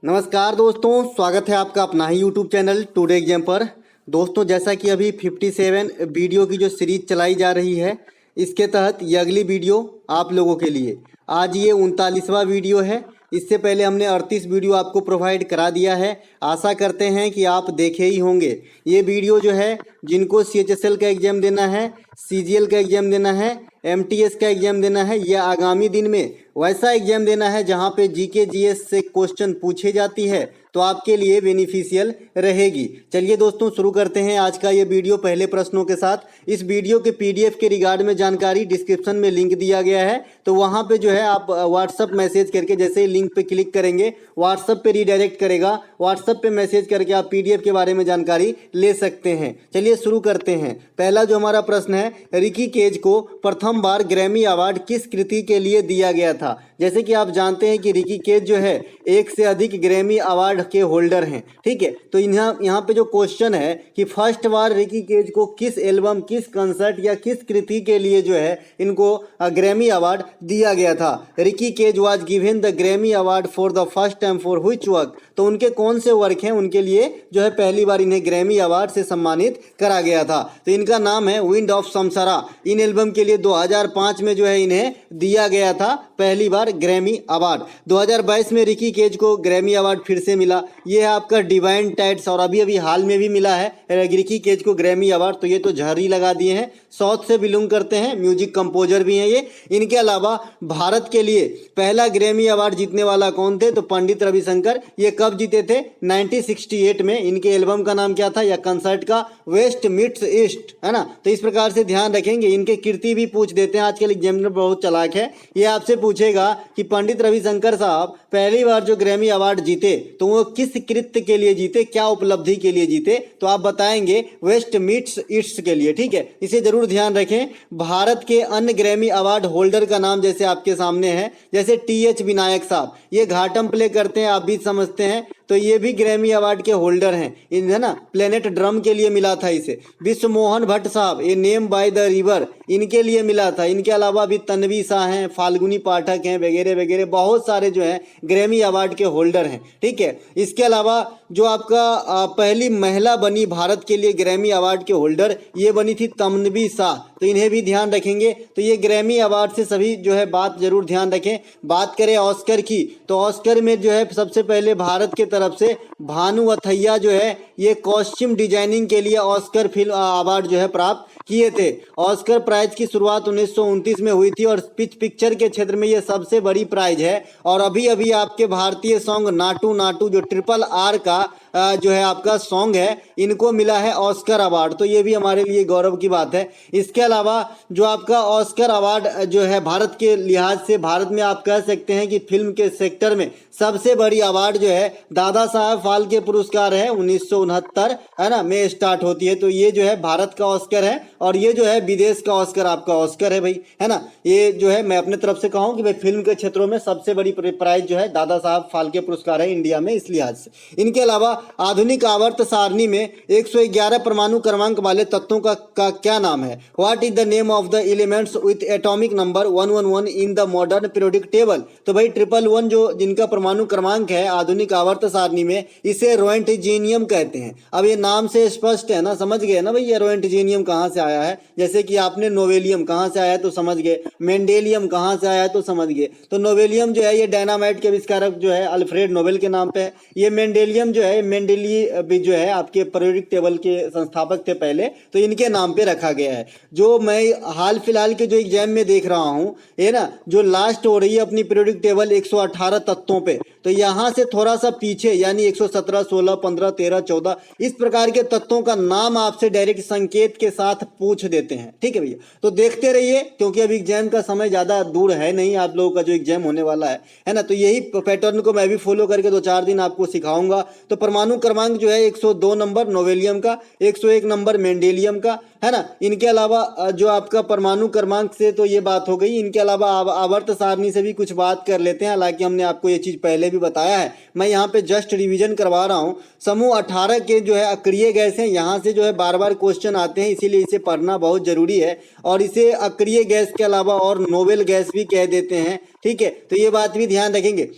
नमस्कार दोस्तों, स्वागत है आपका अपना ही यूट्यूब चैनल टुडे एग्जाम पर। दोस्तों, जैसा कि अभी 57 वीडियो की जो सीरीज चलाई जा रही है, इसके तहत ये अगली वीडियो आप लोगों के लिए आज ये 39वां वीडियो है। इससे पहले हमने 38 वीडियो आपको प्रोवाइड करा दिया है। आशा करते हैं कि आप देखे ही होंगे। ये वीडियो जो है, जिनको CHSL का एग्ज़ाम देना है, CGL का एग्ज़ाम देना है, MTS का एग्ज़ाम देना है, या आगामी दिन में वैसा एग्ज़ाम देना है जहां पे GK GS से क्वेश्चन पूछे जाती है, तो आपके लिए बेनिफिशियल रहेगी। चलिए दोस्तों, शुरू करते हैं आज का ये वीडियो पहले प्रश्नों के साथ। इस वीडियो के PDF के रिगार्ड में जानकारी डिस्क्रिप्शन में लिंक दिया गया है, तो वहाँ पे जो है आप व्हाट्सअप मैसेज करके, जैसे ही लिंक पे क्लिक करेंगे व्हाट्सअप पे रीडायरेक्ट करेगा, व्हाट्सअप पे मैसेज करके आप PDF के बारे में जानकारी ले सकते हैं। चलिए शुरू करते हैं। पहला जो हमारा प्रश्न है, रिकी केज को प्रथम बार ग्रैमी अवार्ड किस कृति के लिए दिया गया था? जैसे कि आप जानते हैं कि रिकी केज जो है एक से अधिक ग्रैमी अवार्ड के होल्डर हैं, ठीक है। तो यहाँ पे जो क्वेश्चन है कि फर्स्ट बार रिकी केज को किस एल्बम, किस कंसर्ट या किस कृति के लिए जो है इनको ग्रैमी अवार्ड दिया गया था? Ricky Kej was given the Grammy award for the first time for which work? तो उनके कौन से वर्क हैं उनके लिए जो है पहली बार इन्हें ग्रैमी अवार्ड से सम्मानित करा गया था? तो इनका नाम है विंड ऑफ समसरा। इन एल्बम के लिए 2005 में जो है इन्हें दिया गया था पहली बार ग्रैमी अवार्ड। 2022 में रिकी केज को ग्रैमी अवार्ड फिर से मिला। ये है आपका डिवाइन टाइट्स, और अभी हाल में भी मिला है रिकी केज को ग्रैमी अवार्ड। तो ये तो झर ही लगा दिए हैं, साउथ से बिलोंग करते हैं, म्यूजिक कंपोजर भी हैं ये। इनके अलावा भारत के लिए पहला ग्रैमी अवार्ड जीतने वाला कौन थे? तो पंडित रविशंकर। ये कब जीते थे? 1968 में। इनके एल्बम का नाम क्या था या कंसर्ट का? वेस्ट मीट्स ईस्ट, है ना। तो इस प्रकार से ध्यान रखेंगे। इनके कीर्ति भी पूछ देते हैं, आजकल एग्जामिनर बहुत चालाक है। ये आपसे पूछेगा कि पंडित रविशंकर साहब पहली बार जो ग्रैमी अवार्ड जीते तो वो किस कृत्य के लिए जीते, क्या उपलब्धि के लिए जीते? तो आप बताएंगे वेस्ट मीट्स ईस्ट के लिए, ठीक है। इसे जरूर ध्यान रखें। भारत के अन्य ग्रैमी अवार्ड होल्डर का नाम जैसे आपके सामने है, जैसे TH विनायक साहब, ये घाटम प्ले करते हैं, आप भी समझते हैं, तो ये भी ग्रैमी अवार्ड के होल्डर हैं, इन है ना। प्लेनेट ड्रम के लिए मिला था इसे। विश्व मोहन भट्ट साहब, ये नेम बाय द रिवर, इनके लिए मिला था। इनके अलावा भी तन्वी शाह हैं, फाल्गुनी पाठक हैं, वगैरह वगैरह बहुत सारे जो हैं ग्रैमी अवार्ड के होल्डर हैं, ठीक है। इसके अलावा जो आपका पहली महिला बनी भारत के लिए ग्रैमी अवार्ड के होल्डर, ये बनी थी तन्वी शाह, तो इन्हें भी ध्यान रखेंगे। तो ये ग्रैमी अवार्ड से सभी जो है बात जरूर ध्यान रखें। बात करें ऑस्कर की, तो ऑस्कर में जो है सबसे पहले भारत के तरफ से भानु अथैया जो है ये कॉस्ट्यूम डिजाइनिंग के लिए ऑस्कर फिल्म अवार्ड जो है प्राप्त किए थे। ऑस्कर प्राइज की शुरुआत 1929 में हुई थी, और पिक्चर के क्षेत्र में ये सबसे बड़ी प्राइज है। और अभी अभी आपके भारतीय सॉन्ग नाटू नाटू जो RRR का जो है आपका सॉन्ग है, इनको मिला है ऑस्कर अवार्ड। तो ये भी हमारे लिए गौरव की बात है। इसके अलावा जो आपका ऑस्कर अवार्ड जो है भारत के लिहाज से, भारत में आप कह सकते हैं कि फिल्म के सेक्टर में सबसे बड़ी अवार्ड जो है दादा साहब फाल्के पुरस्कार है, 1969 है ना में स्टार्ट होती है। तो ये जो है भारत का ऑस्कर है, और ये जो है विदेश का ऑस्कर आपका ऑस्कर है भाई, है ना। ये जो है मैं अपने तरफ से कहूँ कि भाई फिल्म के क्षेत्रों में सबसे बड़ी प्राइज जो है दादा साहब फाल्के पुरस्कार है इंडिया में, इस लिहाज से। इनके अलावा आधुनिक आवर्त सारणी में 111 परमाणु क्रमांक वाले तत्वों का क्या नाम है? What is the name of the elements with atomic number 111 in the modern periodic table? तो भाई 111 जो जिनका परमाणु क्रमांक है आधुनिक आवर्त सारणी में, इसे रोएंटिजीनियम कहते हैं। अब ये नाम से स्पष्ट है ना, समझ गए ना भाई ये रोएंटिजीनियम कहाँ से आया है। जैसे कि आपने नोवेलियम कहाँ से आया है तो समझ गए, मेंडेलियम कहाँ से आया है तो समझ गए। तो नोवेलियम जो है ये डायनामाइट के आविष्कारक जो है अल्फ्रेड नोबेल के नाम पे है। ये मेंडेलियम जो है, मेंडेली भी जो है आपके पीरियोडिक टेबल के संस्थापक थे पहले, तो इनके नाम पे रखा गया है। जो मैं हाल फिलहाल के जो एग्जाम में देख रहा हूँ, ये ना जो लास्ट हो रही है अपनी पीरियोडिक टेबल 118 तत्वों पे, तो यहाँ से थोड़ा सा पीछे यानी 117, 16, 15, 13, 14 इस प्रकार के तत्वों का नाम आपसे डायरेक्ट संकेत के साथ पूछ देते हैं, ठीक है भैया। तो देखते रहिए, क्योंकि अब एग्जाम का समय ज्यादा दूर है नहीं, आप लोगों का जो एग्जाम होने वाला है ना। तो यही पैटर्न को मैं भी फॉलो करके 2-4 दिन आपको सिखाऊंगा। तो परमाणु क्रमांक जो है 102 नंबर नोवेलियम का, 101 नंबर मेंडेलियम का, है ना। इनके अलावा जो आपका परमाणु क्रमांक से तो ये बात हो गई। इनके अलावा आवर्त सारणी से भी कुछ बात कर लेते हैं, हालांकि हमने आपको ये चीज पहले भी बताया है, मैं यहाँ पे जस्ट रिवीजन करवा रहा हूँ। समूह 18 के जो है अक्रिय गैस हैं, यहाँ से जो है बार बार क्वेश्चन आते हैं, इसीलिए इसे पढ़ना बहुत जरूरी है। और इसे अक्रिय गैस के अलावा और नोबेल गैस भी कह देते हैं, ठीक है। तो ये बात भी ध्यान रखेंगे।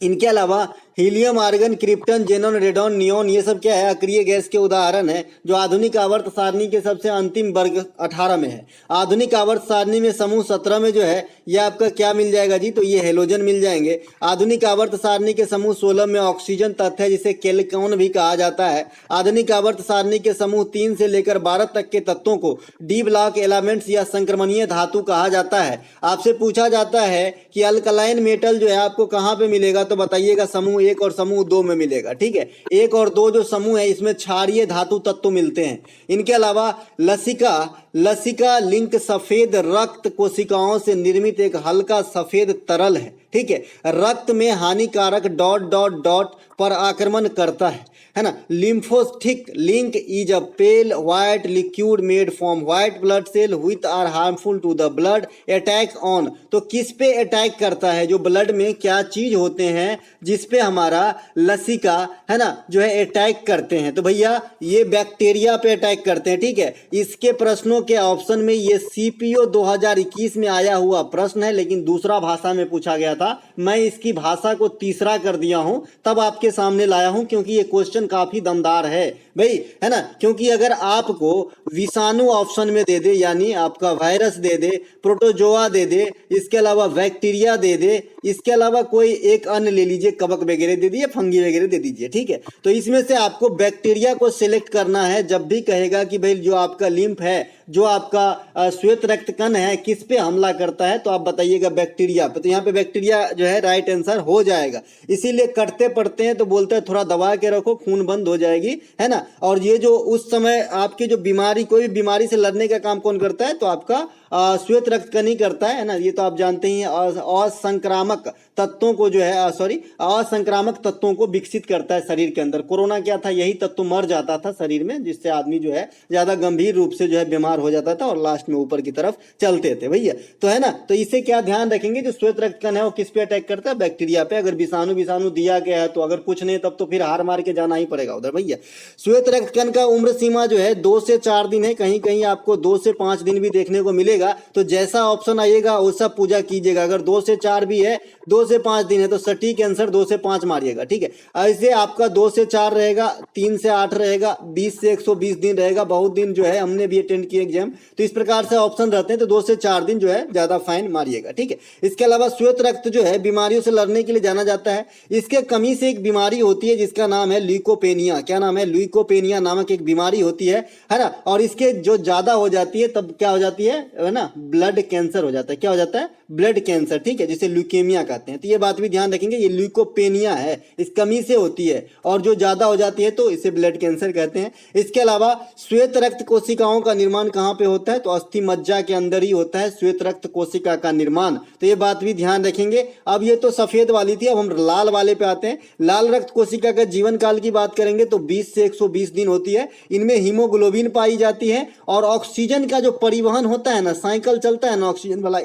इनके अलावा helium, argon, krypton, xenon, radon, neon, ये सब क्या है? अक्रिय गैस के उदाहरण है जो आधुनिक आवर्त सारणी के सबसे अंतिम वर्ग 18 में है। आधुनिक आवर्त सारणी में समूह 17 में जो है ये आपका क्या मिल जाएगा जी? तो ये हेलोजन मिल जाएंगे। आधुनिक आवर्त सारणी के समूह 16 में ऑक्सीजन तत्व है जिसे केल्कोन भी कहा जाता है। आधुनिक आवर्त सारणी के समूह 3 से लेकर 12 तक के तत्वों को डी ब्लॉक एलिमेंट्स या संक्रमणीय धातु कहा जाता है। आपसे पूछा जाता है कि अल्कलाइन मेटल जो है आपको कहाँ पे मिलेगा, तो बताइएगा समूह 1 और समूह 2 में मिलेगा। ठीक है, 1 और 2 जो समूह है इसमें क्षारीय धातु तत्व मिलते हैं। इनके अलावा लसिका लिंक सफेद रक्त कोशिकाओं से निर्मित एक हल्का सफेद तरल है। ठीक है, रक्त में हानिकारक डॉट डॉट डॉट पर आक्रमण करता है ना। Lymphocytic link is a pale white liquid made from white blood cell which are harmful to the blood attack on. तो किस पे अटैक करता है? जो ब्लड में क्या चीज होते हैं जिस पे हमारा लसिका है ना जो है अटैक करते हैं? तो भैया ये बैक्टीरिया पे अटैक करते हैं। ठीक है, इसके प्रश्नों के ऑप्शन में ये सीपीओ 2021 में आया हुआ प्रश्न है, लेकिन दूसरा भाषा में पूछा गया था। मैं इसकी भाषा को तीसरा कर दिया हूं, तब आपके सामने लाया हूं, क्योंकि ये क्वेश्चन काफी दमदार है भाई, है ना। क्योंकि अगर आपको विषाणु ऑप्शन में दे दे, यानी आपका वायरस दे दे, प्रोटोजोआ दे दे, इसके अलावा बैक्टीरिया दे दे, इसके अलावा कोई एक अन्य ले लीजिए, कवक वगैरह दे दीजिए, फंगी वगैरह दे दीजिए। ठीक है, तो इसमें से आपको बैक्टीरिया को सिलेक्ट करना है। जब भी कहेगा कि भाई जो आपका लिम्फ है, जो आपका श्वेत रक्त कण है, किस पे हमला करता है, तो आप बताइएगा बैक्टीरिया पे। तो यहाँ पे बैक्टीरिया जो है राइट आंसर हो जाएगा। इसीलिए कटते पड़ते हैं तो बोलते हैं थोड़ा दबा के रखो, खून बंद हो जाएगी, है ना। और ये जो उस समय आपकी जो बीमारी, कोई भी बीमारी से लड़ने का काम कौन करता है? तो आपका श्वेत रक्त कण ही करता है ना। ये तो आप जानते ही हैं। असंक्रामक तत्वों को जो है असंक्रामक तत्वों को विकसित करता है शरीर के अंदर। कोरोना क्या था? यही तत्व मर जाता था शरीर में, जिससे आदमी जो है ज्यादा गंभीर रूप से जो है बीमार हो जाता था और लास्ट में ऊपर की तरफ चलते थे भैया। तो है ना, तो इसे क्या ध्यान रखेंगे? जो श्वेत रक्त कण है वो किस पे अटैक करता है? बैक्टीरिया पे। अगर विषाणु दिया गया है तो अगर कुछ नहीं तब तो फिर हार मार के जाना ही पड़ेगा उधर भैया। श्वेत रक्त कण का उम्र सीमा जो है 2 से 4 दिन है, कहीं कहीं आपको 2 से 5 दिन भी देखने को मिलेगा। तो जैसा ऑप्शन आएगा वैसा पूजा कीजिएगा। अगर 2 से 4 भी है, 2 से 5 दिन है, तो सटीक आंसर 2 से 5 मारिएगा। ठीक है, ऐसे आपका 2 से 4 रहेगा, 3 से 8 रहेगा, 20 से 120 दिन रहेगा। बहुत दिन जो है हमने भी अटेंड किए एग्जाम, तो इस प्रकार से ऑप्शन रहते हैं। तो 2 से 4 दिन जो है ज्यादा फाइन मारिएगा। ठीक है, इसके अलावा श्वेत रक्त जो है बीमारियों से लड़ने के लिए जाना जाता है। इसके कमी से एक बीमारी होती है जिसका नाम है ल्यूकोपेनिया। क्या नाम है? ल्यूकोपेनिया नामक एक बीमारी होती है ना। और इसके जो ज्यादा हो जाती है तब क्या हो जाती है ना, ब्लड कैंसर हो जाता है। क्या हो जाता है? Blood cancer. ठीक है, जिसे ल्यूकेमिया कहते हैं। तो ये बात भी ध्यान रखेंगे, ये ल्यूकोपेनिया है, इस कमी से होती है, और जो ज्यादा हो जाती है तो इसे ब्लड कैंसर कहते हैं। इसके अलावा श्वेत रक्त कोशिकाओं का निर्माण कहाँ पे होता है? तो अस्थि मज्जा के अंदर ही होता है श्वेत रक्त कोशिका का निर्माण। तो ये बात भी ध्यान रखेंगे। अब ये तो सफेद वाली थी, अब हम लाल वाले पे आते हैं। लाल रक्त कोशिका का जीवन काल की बात करेंगे तो 20 से 120 दिन होती है। इनमें हीमोग्लोबिन पाई जाती है, और ऑक्सीजन का जो परिवहन होता है ना, साइकिल चलता है ना ऑक्सीजन वाला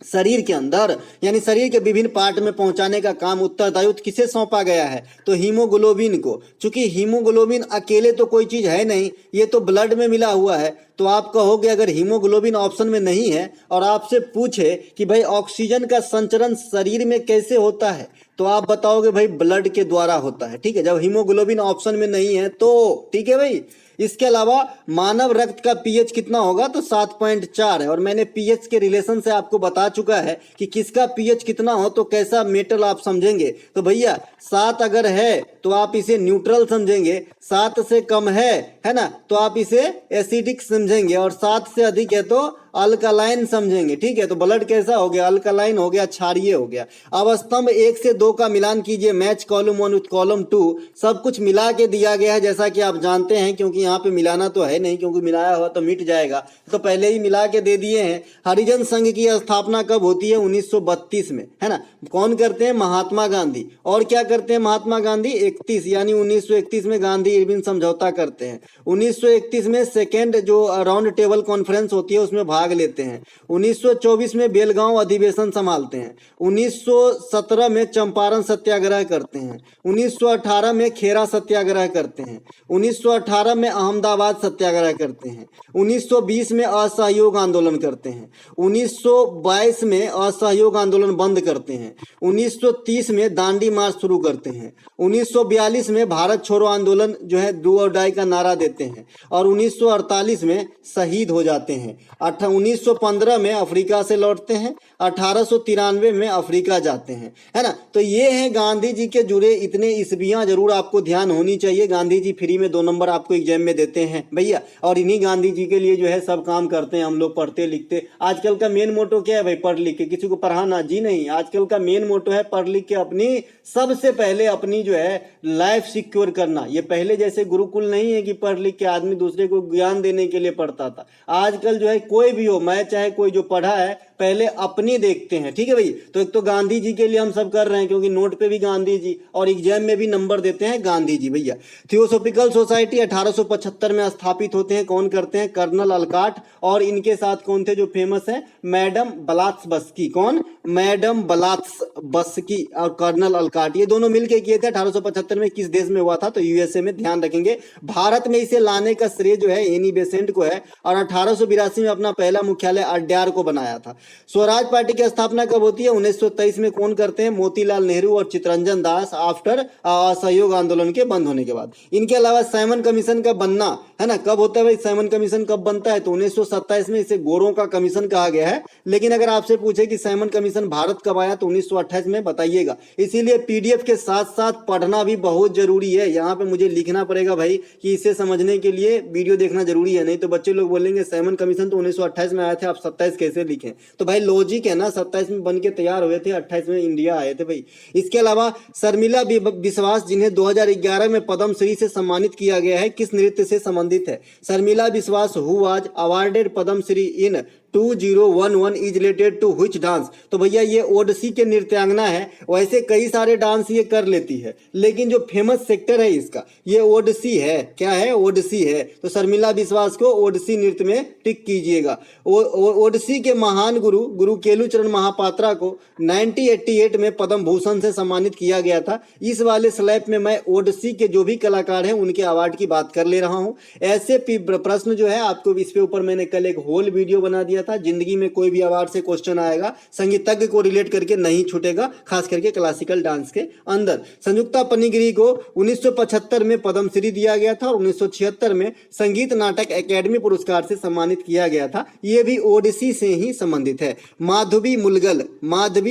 शरीर के अंदर, यानी शरीर के विभिन्न पार्ट में पहुंचाने का काम उत्तरदायित्व किसे सौंपा गया है? तो हीमोग्लोबिन को। चूंकि हीमोग्लोबिन अकेले तो कोई चीज है नहीं, ये तो ब्लड में मिला हुआ है। तो आप कहोगे अगर हीमोग्लोबिन ऑप्शन में नहीं है और आपसे पूछे कि भाई ऑक्सीजन का संचरण शरीर में कैसे होता है, तो आप बताओगे भाई ब्लड के द्वारा होता है। ठीक है, जब हीमोग्लोबिन ऑप्शन में नहीं है तो। ठीक है भाई, इसके अलावा मानव रक्त का पीएच कितना होगा? तो 7.4 है। और मैंने पीएच के रिलेशन से आपको बता चुका है कि किसका पीएच कितना हो तो कैसा मेटल आप समझेंगे। तो भैया 7 अगर है तो आप इसे न्यूट्रल समझेंगे, 7 से कम है ना, तो आप इसे एसिडिक समझेंगे, और 7 से अधिक है तो अल्कलाइन समझेंगे। ठीक है, तो ब्लड कैसा हो गया? अल्कलाइन हो गया, क्षारीय हो गया। अब स्तंभ 1 से 2 का मिलान कीजिए, मैच कॉलम 1 विथ कॉलम 2। सब कुछ मिला के दिया गया है जैसा कि आप जानते हैं, क्योंकि यहाँ पे मिलाना तो है नहीं, क्योंकि मिलाया हुआ तो मिट जाएगा, तो पहले ही मिला के दे दिए हैं। हरिजन संघ की स्थापना कब होती है? 1932 में, है ना। कौन करते हैं? महात्मा गांधी। और क्या करते हैं महात्मा गांधी? 31 यानी 1931 में गांधी इरविन समझौता करते हैं। 1931 में सेकेंड जो राउंड टेबल कॉन्फ्रेंस होती है उसमें भाग लेते हैं। 1924 में बेलगांव अधिवेशन संभालते हैं। 1917 में चंपारण सत्याग्रह करते हैं। 1918 में खेरा सत्याग्रह करते हैं। 1918 में अहमदाबाद सत्याग्रह करते हैं। 1920 में असहयोग आंदोलन करते हैं। 1922 में असहयोग आंदोलन बंद करते हैं। 1930 में दांडी मार्च शुरू करते हैं। 1942 में भारत छोड़ो आंदोलन जो है डू और डाई का नारा देते हैं और 1948 में शहीद हो जाते हैं। 1915 में अफ्रीका से लौटते हैं। 1893 में अफ्रीका जाते हैं, है ना। तो ये है गांधी जी के जुड़े इतने ईस्वियां, जरूर आपको ध्यान होनी चाहिए। गांधी जी फ्री में 2 नंबर आपको एग्जाम में देते हैं भैया, और इन्हीं गांधी जी के लिए जो है सब काम करते हैं हम लोग, पढ़ते लिखते। आजकल का मेन मोटो क्या है भाई? पढ़ लिख के किसी को पढ़ाना? जी नहीं, आजकल का मेन मोटो है पढ़ लिख के अपनी, सबसे पहले अपनी जो है लाइफ सिक्योर करना। ये पहले जैसे गुरुकुल नहीं है कि पढ़ लिख के आदमी दूसरे को ज्ञान देने के लिए पढ़ता था। आजकल जो है कोई भी हो, मैं चाहे कोई जो पढ़ा है, पहले अपनी देखते हैं, ठीक है भाई। तो एक तो गांधी जी के लिए हम सब कर रहे हैं, क्योंकि नोट पे भी गांधी जी और एग्जाम में भी नंबर देते हैं गांधी जी भैया। थियोसॉफिकल सोसाइटी 1875 में स्थापित होते हैं। कौन करते हैं? Colonel Olcott. और इनके साथ कौन थे जो फेमस है? Madam Blavatsky. कौन? मैडम ब्लात्सबस्की और कर्नल अलकाट, ये दोनों मिलकर किए थे। 1875 में किस देश में हुआ था? तो यूएसए में, ध्यान रखेंगे। भारत में इसे लाने का श्रेय जो है एनी बेसेंट को है, और 1882 में अपना पहला मुख्यालय अड्यार को बनाया था। स्वराज पार्टी की स्थापना कब होती है? 1923 में। कौन करते हैं? मोतीलाल नेहरू और चित्तरंजन दास, आफ्टर असहयोग आंदोलन के बंद होने के बाद। इनके अलावा साइमन कमीशन का बनना, है ना, कब होता है भाई? साइमन कमीशन कब बनता है? तो 1927 में। इसे गोरों का कमीशन कहा गया है। लेकिन अगर आपसे पूछे कि साइमन कमीशन भारत कब आया, तो 1928 में बताइएगा। इसीलिए पीडीएफ के साथ साथ पढ़ना भी बहुत जरूरी है। यहाँ पे मुझे लिखना पड़ेगा भाई कि इसे समझने के लिए वीडियो देखना जरूरी है, नहीं तो बच्चे लोग बोलेंगे साइमन कमीशन तो 1928 में आया थे, आप 27 कैसे लिखें? तो भाई लॉजिक है ना, 27 में बन के तैयार हुए थे, 28 में इंडिया आए थे भाई। इसके अलावा शर्मिला विश्वास, जिन्हें 2011 में पद्मश्री से सम्मानित किया गया है, किस नृत्य से संबंधित है? Sharmila Biswas who was awarded Padmashri in 2011 is related to which dance? तो भैया ये ओडिसी के नृत्यांगना है। वैसे कई सारे डांस ये कर लेती है, लेकिन जो फेमस सेक्टर है इसका ये ओडिसी है। क्या है? ओडिसी है। तो शर्मिला विश्वास को ओडिसी नृत्य में टिक कीजिएगा। ओडिसी के महान गुरु केलुचरण महापात्रा को 1988 में पद्म भूषण से सम्मानित किया गया था। इस वाले स्लैब में मैं ओडिसी के जो भी कलाकार हैं उनके अवार्ड की बात कर ले रहा हूं। ऐसे प्रश्न जो है आपको, इस पे ऊपर मैंने कल एक होल वीडियो बना दिया था। जिंदगी में कोई भी अवार्ड से क्वेश्चन आएगा, संगीतज्ञ को रिलेट करके नहीं छूटेगा, खास करके क्लासिकल डांस के अंदर। संयुक्ता पनिगिरी को 1975 में पद्मश्री दिया गया था और 1976 में संगीत नाटक अकेडमी पुरस्कार से सम्मानित किया गया था। यह भी ओडिसी से ही संबंधित है। माधवी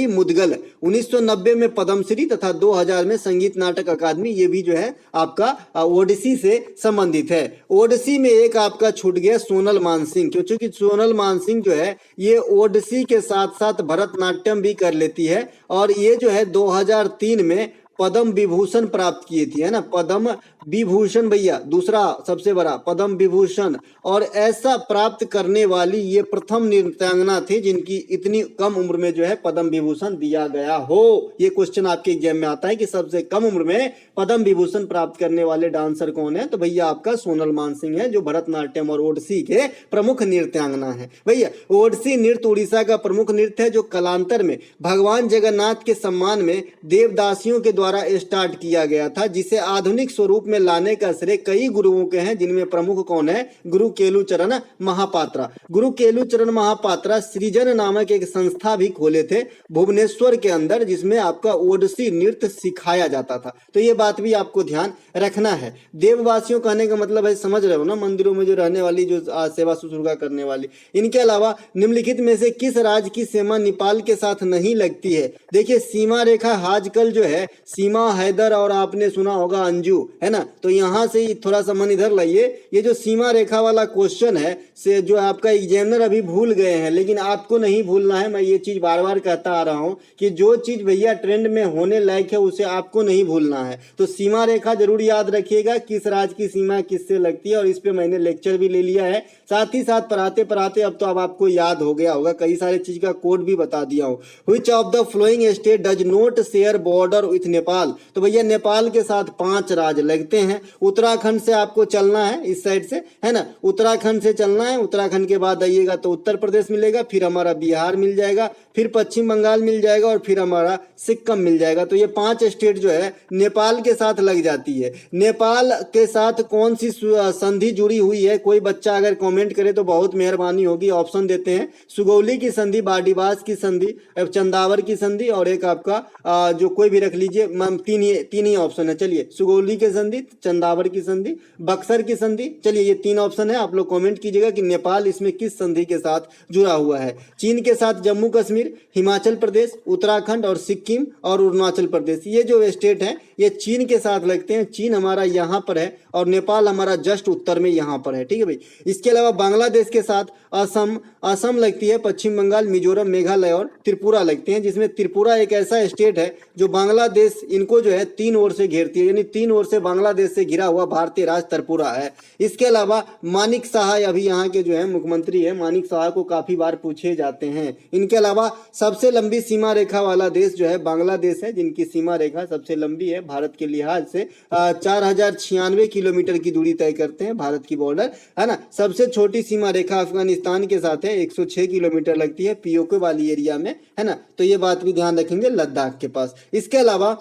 मुदगल 1990 में पद्मश्री तथा 2000 में संगीत नाटक अकादमी, ये भी जो है आपका ओडिसी से संबंधित है। ओडिसी में एक आपका छूट गया, सोनल मानसिंह, क्योंकि सोनल मानसिंह जो है ये ओडिसी के साथ साथ भरतनाट्यम भी कर लेती है, और ये जो है 2003 में पद्म विभूषण प्राप्त किए थी, है ना। पद्म विभूषण भैया, दूसरा सबसे बड़ा पद्म विभूषण, और ऐसा प्राप्त करने वाली ये प्रथम नृत्यांगना थी जिनकी इतनी कम उम्र में जो है पद्म विभूषण दिया गया हो। ये क्वेश्चन आपके एग्जाम में आता है कि सबसे कम उम्र में पद्म विभूषण प्राप्त करने वाले डांसर कौन है? तो भैया आपका सोनल मानसिंह है, जो भरतनाट्यम और ओडिसी के प्रमुख नृत्यांगना है। भैया ओडिसी नृत्य उड़ीसा का प्रमुख नृत्य है, जो कालांतर में भगवान जगन्नाथ के सम्मान में देवदासियों के द्वारा स्टार्ट किया गया था, जिसे आधुनिक स्वरूप में लाने का श्रेय कई गुरुओं के हैं, जिनमें प्रमुख कौन है? गुरु केलुचरण महापात्रा। गुरु केलुचरण महापात्रा सृजन नामक एक संस्था भी खोले थे भुवनेश्वर के अंदर, जिसमें आपका ओडिसी नृत्य सिखाया जाता था। तो ये बात भी आपको ध्यान रखना है। देववासियों कहने का मतलब है, समझ रहे हो ना, मंदिरों में जो रहने वाली, जो सेवा शुश्रूषा करने वाली। इनके अलावा निम्नलिखित में से किस राज्य की सीमा नेपाल के साथ नहीं लगती है? देखिए सीमा रेखा आजकल जो है सीमा हैदर और आपने सुना होगा अंजू, है ना। तो यहां से थोड़ा सा मन इधर लाइए। ये जो सीमा रेखा वाला क्वेश्चन है से जो आपका एग्जामिनर अभी भूल गए हैं, लेकिन आपको नहीं भूलना है। मैं ये चीज बार बार कहता आ रहा हूं कि जो चीज भैया ट्रेंड में होने लायक है उसे आपको नहीं भूलना है। तो सीमा रेखा जरूर याद रखिएगा, किस राज्य की सीमा किससे लगती है, और इस पे मैंने लेक्चर भी ले लिया है। साथ ही साथ पढ़ाते पढ़ाते अब तो अब आपको याद हो गया होगा, कई सारे चीज का कोड भी बता दिया हूं। Which of the flowing state does not share border with Nepal? Nepal. तो भैया नेपाल के साथ 5 राज्य लगते हैं। उत्तराखंड से आपको चलना है इस साइड से, है ना, उत्तराखंड से चलना है। उत्तराखंड के बाद आइएगा तो उत्तर प्रदेश मिलेगा, फिर हमारा बिहार मिल जाएगा, फिर पश्चिम बंगाल मिल जाएगा और फिर हमारा सिक्किम मिल जाएगा। तो ये 5 स्टेट जो है नेपाल के साथ लग जाती है। नेपाल के साथ कौन सी संधि जुड़ी हुई है, कोई बच्चा अगर कमेंट करे तो बहुत मेहरबानी होगी। ऑप्शन देते हैं, सुगौली की संधि, बार्डिवास की संधि, चंदावर की संधि और एक आपका जो कोई भी रख लीजिए, तीन ही ऑप्शन है। चलिए, सुगौली की संधि, चंदावर की संधि, बक्सर की संधि। चलिए, ये 3 ऑप्शन है। आप लोग कमेंट कीजिएगा कि नेपाल इसमें किस संधि के साथ जुड़ा हुआ है। चीन के साथ जम्मू कश्मीर, हिमाचल प्रदेश, उत्तराखंड और सिक्किम और अरुणाचल प्रदेश, ये जो स्टेट है ये चीन के साथ लगते हैं। चीन हमारा यहाँ पर है और नेपाल हमारा जस्ट उत्तर में यहाँ पर है। ठीक है भाई। इसके अलावा बांग्लादेश के साथ असम लगती है, पश्चिम बंगाल, मिजोरम, मेघालय और त्रिपुरा लगते हैं, जिसमें त्रिपुरा एक ऐसा स्टेट है जो बांग्लादेश इनको जो है 3 ओर से घेरती है, यानी 3 ओर से बांग्लादेश से घिरा हुआ भारतीय राज्य त्रिपुरा है। इसके अलावा मानिक साहा अभी यहाँ के जो है मुख्यमंत्री है, मानिक साहा को काफी बार पूछे जाते हैं। इनके अलावा सबसे लंबी सीमा रेखा वाला देश जो है बांग्लादेश है, जिनकी सीमा रेखा सबसे लंबी है भारत के लिहाज से, 4096 किलोमीटर की दूरी तय करते हैं भारत की बॉर्डर, है ना। सबसे छोटी सीमा रेखा अफगानिस्तान के साथ है, 106 किलोमीटर लगती है पीओके वाली एरिया में, है ना। तो ये बात भी ध्यान रखेंगे, लद्दाख के पास। इसके अलावा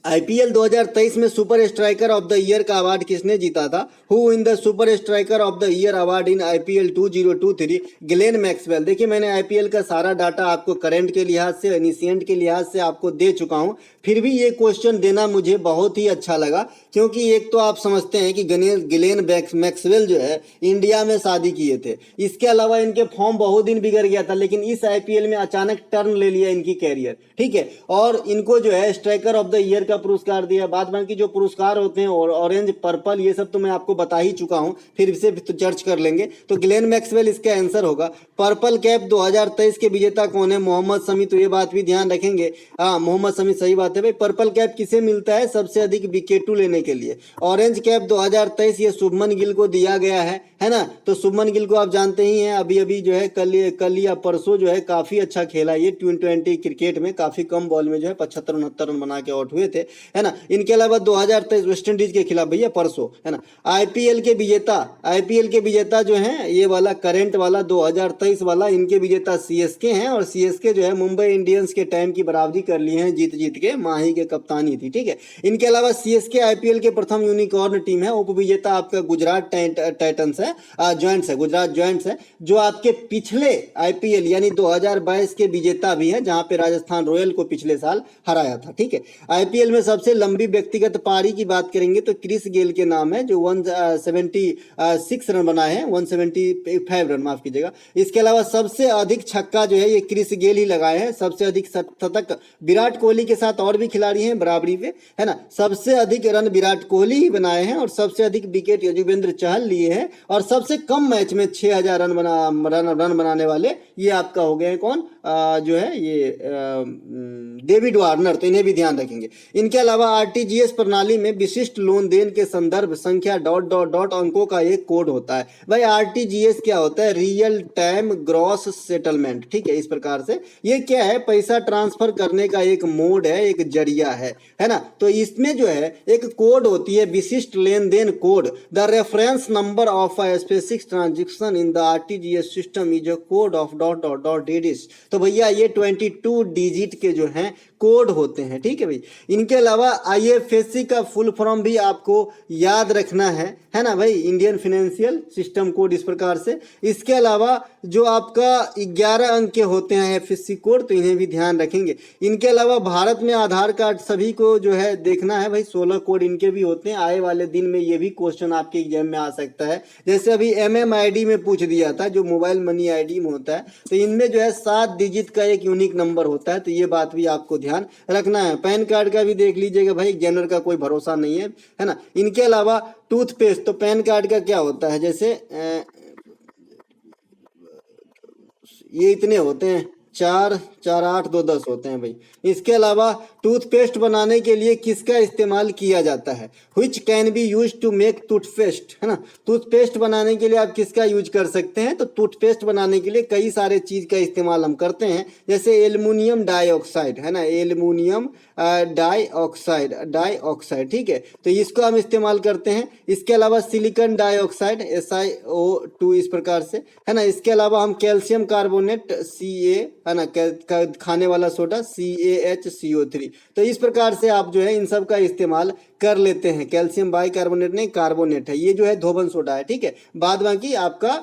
आईपीएल 2023 में super striker of the year का अवार्ड किसने जीता था? Who in the super striker of the year award in IPL 2023? Glenn Maxwell. देखिए, मैंने आईपीएल का सारा डाटा आपको करंट के लिहाज से, इनिशिएंट के लिहाज से आपको दे चुका हूं, फिर भी ये क्वेश्चन देना मुझे बहुत ही अच्छा लगा, क्योंकि एक तो आप समझते हैं कि ग्लेन मैक्सवेल जो है इंडिया में शादी किए थे। इसके अलावा इनके फॉर्म बहुत दिन बिगड़ गया था, लेकिन इस आईपीएल में अचानक टर्न ले लिया इनकी कैरियर, ठीक है। और इनको जो है स्ट्राइकर ऑफ द ईयर का पुरस्कार दिया। बाद बाकी जो पुरस्कार होते हैं और ऑरेंज, पर्पल, ये सब तो मैं आपको बता ही चुका हूं, फिर से तो चर्च कर लेंगे। तो ग्लेन मैक्सवेल इसका आंसर होगा। पर्पल कैप 2023 के विजेता कौन है? मोहम्मद शमी। तो ये बात भी ध्यान रखेंगे, हाँ, मोहम्मद शमी, सही बात है भाई। पर्पल कैप किसे मिलता है? सबसे अधिक विकेट लेने के लिए। ऑरेंज कैप 2023 ये शुभमन गिल को दिया गया है ना। तो शुभमन गिल को आप जानते ही हैं, अभी अभी जो है कल या परसों जो है काफी अच्छा खेला ये T20 क्रिकेट में, काफी कम बॉल में जो है 75-69 रन बना के आउट हुए थे, है ना। इनके अलावा 2023 वेस्ट इंडीज के खिलाफ भैया परसों, है ना। आईपीएल के विजेता जो हैं, ये वाला करंट वाला 2023 वाला, इनके विजेता सीएसके हैं। और सीएसके जो है मुंबई इंडियंस के टाइम की बराबरी कर लिए हैं जीत के, माही के कप्तानी थी, ठीक है। इनके अलावा सीएसके आईपीएल के प्रथम यूनिकॉर्न टीम है। उपविजेता आपका गुजरात टाइटंस है, जॉइंट्स है, गुजरात जॉइंट्स है, जो आपके पिछले आईपीएल यानी 2022 के विजेता भी है, जहां पे राजस्थान रॉयल को पिछले साल हराया था, ठीक है। आईपीएल में सबसे लंबी व्यक्तिगत पारी की बात करेंगे तो क्रिस गेल के नाम है, जो 176 रन बनाए हैं, 175 रन, माफ कीजिएगा। इसके अलावा सबसे अधिक छक्का जो है ये क्रिस गेल ही लगाए हैं। सबसे अधिक शतक विराट कोहली के साथ और भी खिलाड़ी हैं बराबरी पे, है ना। सबसे अधिक रन विराट कोहली ही बनाए हैं और सबसे अधिक विकेट युजवेंद्र चहल लिए हैं। और सबसे कम मैच में 6000 रन बनाने वाले ये आपका हो गए कौन, जो है ये डेविड वार्नर। तो इन्हें भी ध्यान रखेंगे। इनके अलावा आरटीजीएस प्रणाली में विशिष्ट लोन देन के संदर्भ संख्या ... अंकों का एक कोड होता है। भाई आरटीजीएस क्या होता है? रियल टाइम ग्रॉस सेटलमेंट, ठीक है। इस प्रकार से ये क्या है? पैसा ट्रांसफर करने का एक मोड है, एक जरिया है ना। तो इसमें जो है एक कोड होती है, विशिष्ट लेन देन code. The reference number of a specific transaction in the RTGS system is a code of ... digit. तो भैया ये 22 डिजिट के जो हैं कोड होते हैं, ठीक है भाई। इनके अलावा आईएफएससी का फुल फॉर्म भी आपको याद रखना है ना भाई, इंडियन फाइनेंशियल सिस्टम कोड, इस प्रकार से। इसके अलावा जो आपका 11 अंक के होते हैं आईएफएससी कोड, तो इन्हें भी ध्यान रखेंगे। इनके अलावा भारत में आधार कार्ड सभी को जो है देखना है भाई, 16 कोड इनके भी होते हैं। आए वाले दिन में ये भी क्वेश्चन आपके एग्जाम में आ सकता है, जैसे अभी MMID में पूछ दिया था, जो मोबाइल मनी आईडी में होता है। तो इनमें जो है 7 डिजिट का एक यूनिक नंबर होता है, तो ये बात भी आपको ध्यान रखना है। पैन कार्ड का भी देख लीजिएगा भाई, एग्जामिनर का कोई भरोसा नहीं है ना। इनके अलावा टूथपेस्ट, तो पैन कार्ड का क्या होता है, जैसे ये इतने होते हैं, 4 4 8 2 10 होते हैं भाई। इसके अलावा टूथपेस्ट बनाने के लिए किसका इस्तेमाल किया जाता है? Which can be use to make toothpaste, है ना। टूथपेस्ट बनाने के लिए आप किसका यूज कर सकते हैं? तो टूथपेस्ट बनाने के लिए कई सारे चीज का इस्तेमाल हम करते हैं, जैसे एल्युमिनियम डाइऑक्साइड, है ना, एल्युमिनियम डाइऑक्साइड, ठीक है, तो इसको हम इस्तेमाल करते हैं। इसके अलावा सिलिकॉन डाइऑक्साइड SiO2 इस प्रकार से, है ना। इसके अलावा हम कैल्शियम कार्बोनेट Ca, है ना, खाने वाला सोडा CaHCO3, तो इस प्रकार से आप जो है इन सब का इस्तेमाल कर लेते हैं। कैल्शियम बाइकार्बोनेट नहीं, कार्बोनेट है, ये जो है धोबन सोडा है, ठीक है। बाद बाकी आपका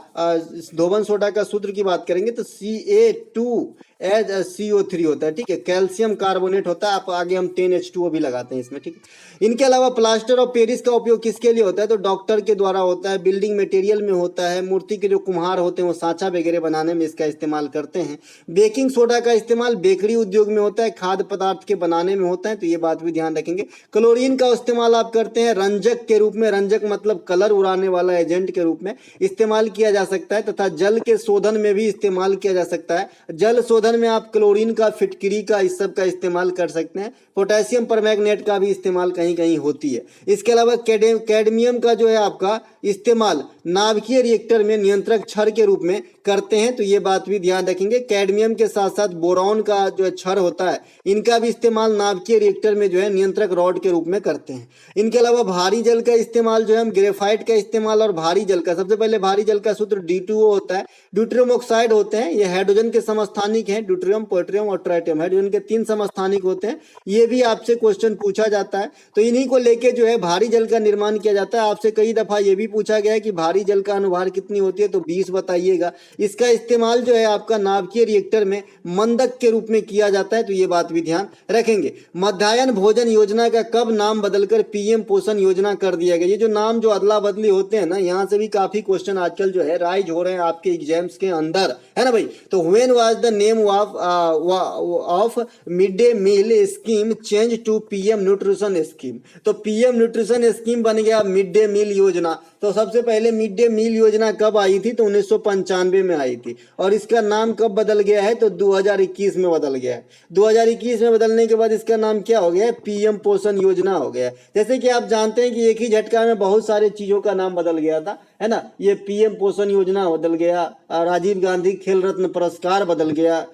धोबन सोडा का सूत्र की बात करेंगे तो CA2HCO3 होता है, ठीक है। कैल्शियम कार्बोनेट होता है, आप आगे हम 10H2O भी लगाते हैं इसमें, ठीक है। इनके अलावा प्लास्टर ऑफ पेरिस का उपयोग किसके लिए होता है? तो डॉक्टर के द्वारा होता है, बिल्डिंग मटेरियल में होता है, मूर्ति के जो कुम्हार होते हैं वो सांचा वगैरह बनाने में इसका इस्तेमाल करते हैं। बेकिंग सोडा का इस्तेमाल बेकरी उद्योग में होता है, खाद्य पदार्थ के बनाने में होता है, तो ये बात भी ध्यान रखेंगे। क्लोरीन का इस्तेमाल आप करते हैं रंजक के रूप में, रंजक मतलब कलर उड़ाने वाला एजेंट के रूप में इस्तेमाल किया जा सकता है, तथा जल के शोधन में भी इस्तेमाल किया जा सकता है। जल शोधन में आप क्लोरीन का, फिटकरी का, इस सब का इस्तेमाल कर सकते हैं। पोटेशियम परमैंगनेट का भी इस्तेमाल कहीं कहीं होती है। इसके अलावा कैडमियम का जो है आपका इस्तेमाल नाभिकीय रिएक्टर में नियंत्रक क्षार के रूप में करते हैं, तो ये बात भी ध्यान रखेंगे। कैडमियम के साथ साथ बोरॉन का जो क्षार होता है, इनका भी इस्तेमाल नाभिकीय रिएक्टर में जो है नियंत्रक रॉड के रूप में करते हैं। इनके अलावा भारी जल का इस्तेमाल जो है हम ग्रेफाइट का इस्तेमाल और भारी जल का, सबसे पहले भारी जल का सूत्र D2O होता है, ड्यूटेरियम ऑक्साइड होते हैं, ये हाइड्रोजन के समस्थानिक हैं, ड्यूटेरियम, पोट्रियम और ट्राइटियम, हाइड्रोजन के 3 समस्थानिक होते हैं। ये भी आपसे क्वेश्चन पूछा जाता है, तो इन्हीं को लेके जो है भारी जल का निर्माण किया जाता है। आपसे कई दफा ये भी पूछा गया है कि भारी जल का अनुभार कितनी होती है, तो 20 बताइएगा। इसका इस्तेमाल जो है आपका नाभिकीय रिएक्टर में मंदक के रूप में किया जाता है, तो ये बात भी ध्यान रखेंगे। मध्याह्न भोजन योजना का कब नाम बदलकर PM पोषण योजना कर दिया गया? ये जो नाम जो अदला बदली होते हैं ना, यहाँ से भी काफी क्वेश्चन आजकल जो है राइज हो रहे हैं आपके एग्जाम्स के अंदर, है ना भाई। तो when was the name of mid day meal scheme change to PM nutrition scheme? तो PM न्यूट्रिशन स्कीम बन गया मिड डे मील योजना। तो सबसे पहले मिड डे मील योजना कब आई थी? तो 1995 में आई थी। और इसका नाम कब बदल गया है? तो 2021 में बदल गया है। 2021 में बदलने के बाद इसका नाम क्या हो गया है? PM पोषण योजना हो गया। जैसे कि आप जानते हैं कि एक ही झटका में बहुत सारे चीजों का नाम बदल गया था, है ना। ये PM पोषण योजना बदल गया, राजीव गांधी खेल रत्न पुरस्कार बदल गया,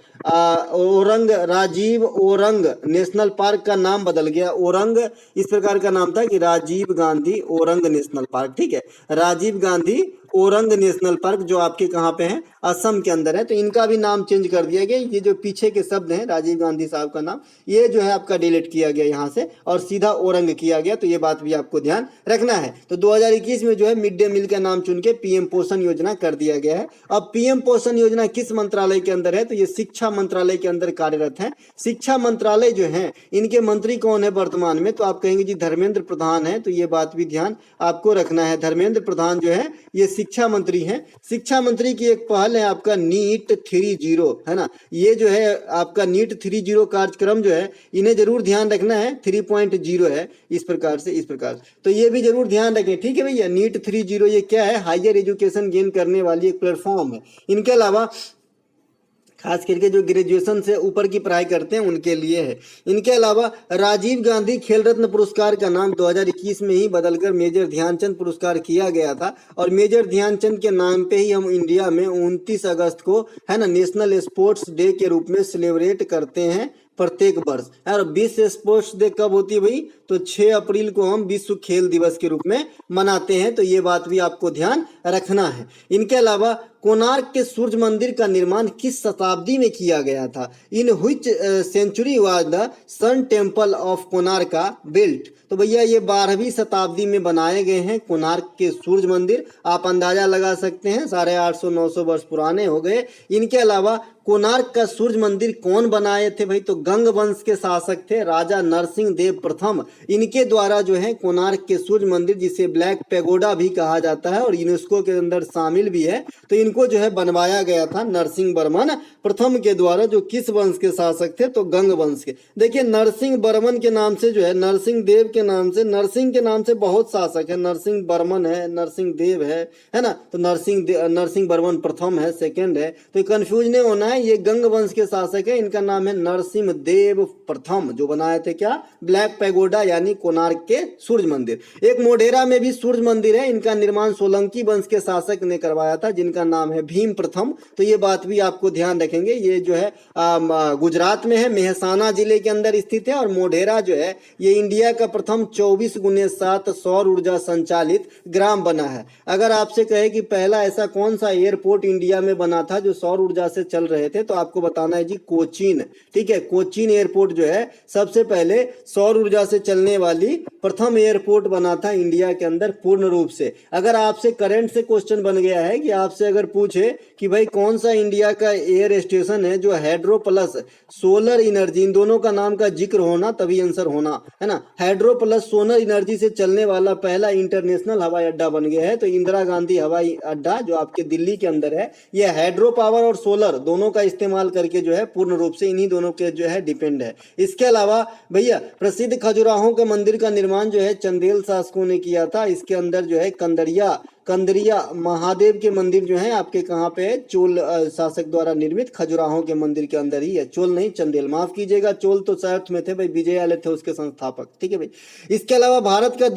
राजीव ओरंग नेशनल पार्क का नाम बदल गया। ओरंग इस प्रकार का नाम था कि राजीव गांधी ओरंग नेशनल पार्क, ठीक है, राजीव गांधी ओरंग नेशनल पार्क, जो आपके कहाँ पे है? असम के अंदर है। तो इनका भी नाम चेंज कर दिया गया। ये जो पीछे के शब्द हैं राजीव गांधी साहब का नाम, ये जो है आपका डिलीट किया गया यहाँ से और सीधा ओरंग किया गया, तो ये बात भी आपको ध्यान रखना है। तो 2021 में जो है मिड डे मील का नाम चुन के PM पोषण योजना कर दिया गया है। अब PM पोषण योजना किस मंत्रालय के अंदर है? तो ये शिक्षा मंत्रालय के अंदर कार्यरत है। शिक्षा मंत्रालय जो है, इनके मंत्री कौन है वर्तमान में? तो आप कहेंगे जी धर्मेंद्र प्रधान है, तो ये बात भी ध्यान आपको रखना है। धर्मेंद्र प्रधान जो है ये शिक्षा मंत्री हैं। शिक्षा मंत्री की एक पहल है आपका NEET 30, है ना। ये जो है आपका NEET 30 कार्यक्रम जो है, इन्हें जरूर ध्यान रखना है। 3.0 है इस प्रकार से, तो ये भी जरूर ध्यान रखें, ठीक है भैया। NEET 30 ये क्या है? हायर एजुकेशन गेन करने वाली एक प्लेटफॉर्म है। इनके अलावा खास करके जो ग्रेजुएशन से ऊपर की पढ़ाई करते हैं उनके लिए है। इनके अलावा राजीव गांधी खेल रत्न पुरस्कार का नाम 2021 में ही बदलकर मेजर ध्यानचंद पुरस्कार किया गया था। और मेजर ध्यानचंद के नाम पे ही हम इंडिया में 29 अगस्त को, है ना, नेशनल स्पोर्ट्स डे के रूप में सेलिब्रेट करते हैं प्रत्येक वर्ष। और विश्व स्पोर्ट्स डे कब होती है भाई? तो 6 अप्रैल को हम विश्व खेल दिवस के रूप में मनाते हैं, तो ये बात भी आपको ध्यान रखना है। इनके अलावा कोणार्क के सूर्य मंदिर का निर्माण किस शताब्दी में किया गया था? In which century was the sun temple of Konark built? तो भैया ये 12वीं शताब्दी में बनाए गए हैं कोणार्क के सूर्य मंदिर। आप अंदाजा लगा सकते हैं 850-900 वर्ष पुराने हो गए। इनके अलावा कोणार्क का सूर्य मंदिर कौन बनाए थे भाई? तो गंग वंश के शासक थे राजा नरसिंह देव प्रथम। इनके द्वारा जो है कोणार्क के सूर्य मंदिर, जिसे ब्लैक पैगोडा भी कहा जाता है और यूनेस्को के अंदर शामिल भी है, तो इनको जो है बनवाया गया था नरसिंह वर्मन प्रथम के द्वारा, जो किस वंश के शासक थे, तो गंग वंश के। देखिए नरसिंह वर्मन के नाम से जो है, नरसिंह देव के नाम से, नरसिंह के नाम से बहुत शासक है, नरसिंह वर्मन है, नरसिंह देव है ना, तो नरसिंह वर्मन प्रथम है, सेकंड है, तो कंफ्यूज नहीं होना है, ये गंग वंश के शासक है, इनका नाम है नरसिंह देव प्रथम, जो बनाए थे क्या, ब्लैक पैगोडा यानी कोणार्क के सूर्य मंदिर। एक मोढेरा में भी सूर्य मंदिर है, इनका निर्माण सोलंकी वंश के शासक ने करवाया था, जिनका नाम है भीम प्रथम। तो ये बात भी आपको ध्यान रखेंगे, ये जो है गुजरात में है, मेहसाना जिले के अंदर स्थित है, और मोढेरा जो है ये इंडिया का प्रथम 24x7 सौर ऊर्जा संचालित ग्राम बना है। अगर आपसे कहे कि पहला ऐसा कौन सा एयरपोर्ट इंडिया में बना था जो सौर ऊर्जा से चल रहे थे, तो आपको बताना है जी कोचीन। ठीक है, कोचीन एयरपोर्ट जो है सबसे पहले सौर ऊर्जा से चलने वाली प्रथम एयरपोर्ट बना था इंडिया के अंदर पूर्ण रूप से। अगर आपसे करंट से क्वेश्चन बन गया है कि आपसे अगर पूछे कि भाई कौन सा इंडिया का एयर स्टेशन है जो हाइड्रो प्लस सोलर एनर्जी, इन दोनों का नाम का जिक्र होना तभी आंसर होना है ना, हाइड्रो प्लस सोलर एनर्जी से चलने वाला पहला इंटरनेशनल हवाई अड्डा बन गया है, तो इंदिरा गांधी हवाई अड्डा जो आपके दिल्ली के अंदर है, यह हाइड्रो पावर और सोलर दोनों का इस्तेमाल करके जो है पूर्ण रूप से इन्हीं दोनों के जो है डिपेंड है। इसके अलावा भैया प्रसिद्ध खजुराहों के मंदिर का निर्माण जो है चंदेल शासकों ने किया था। इसके अंदर जो है कंदरिया महादेव के मंदिर जो है आपके कहाँ पे है, चोल शासक द्वारा निर्मित खजुराहों के मंदिर के अंदर ही है, चोल नहीं चंदेल, माफ कीजिएगा, चोल तो साउथ में थे भाई, विजयालय थे उसके संस्थापक। ठीक है भाई। इसके अलावा भारत का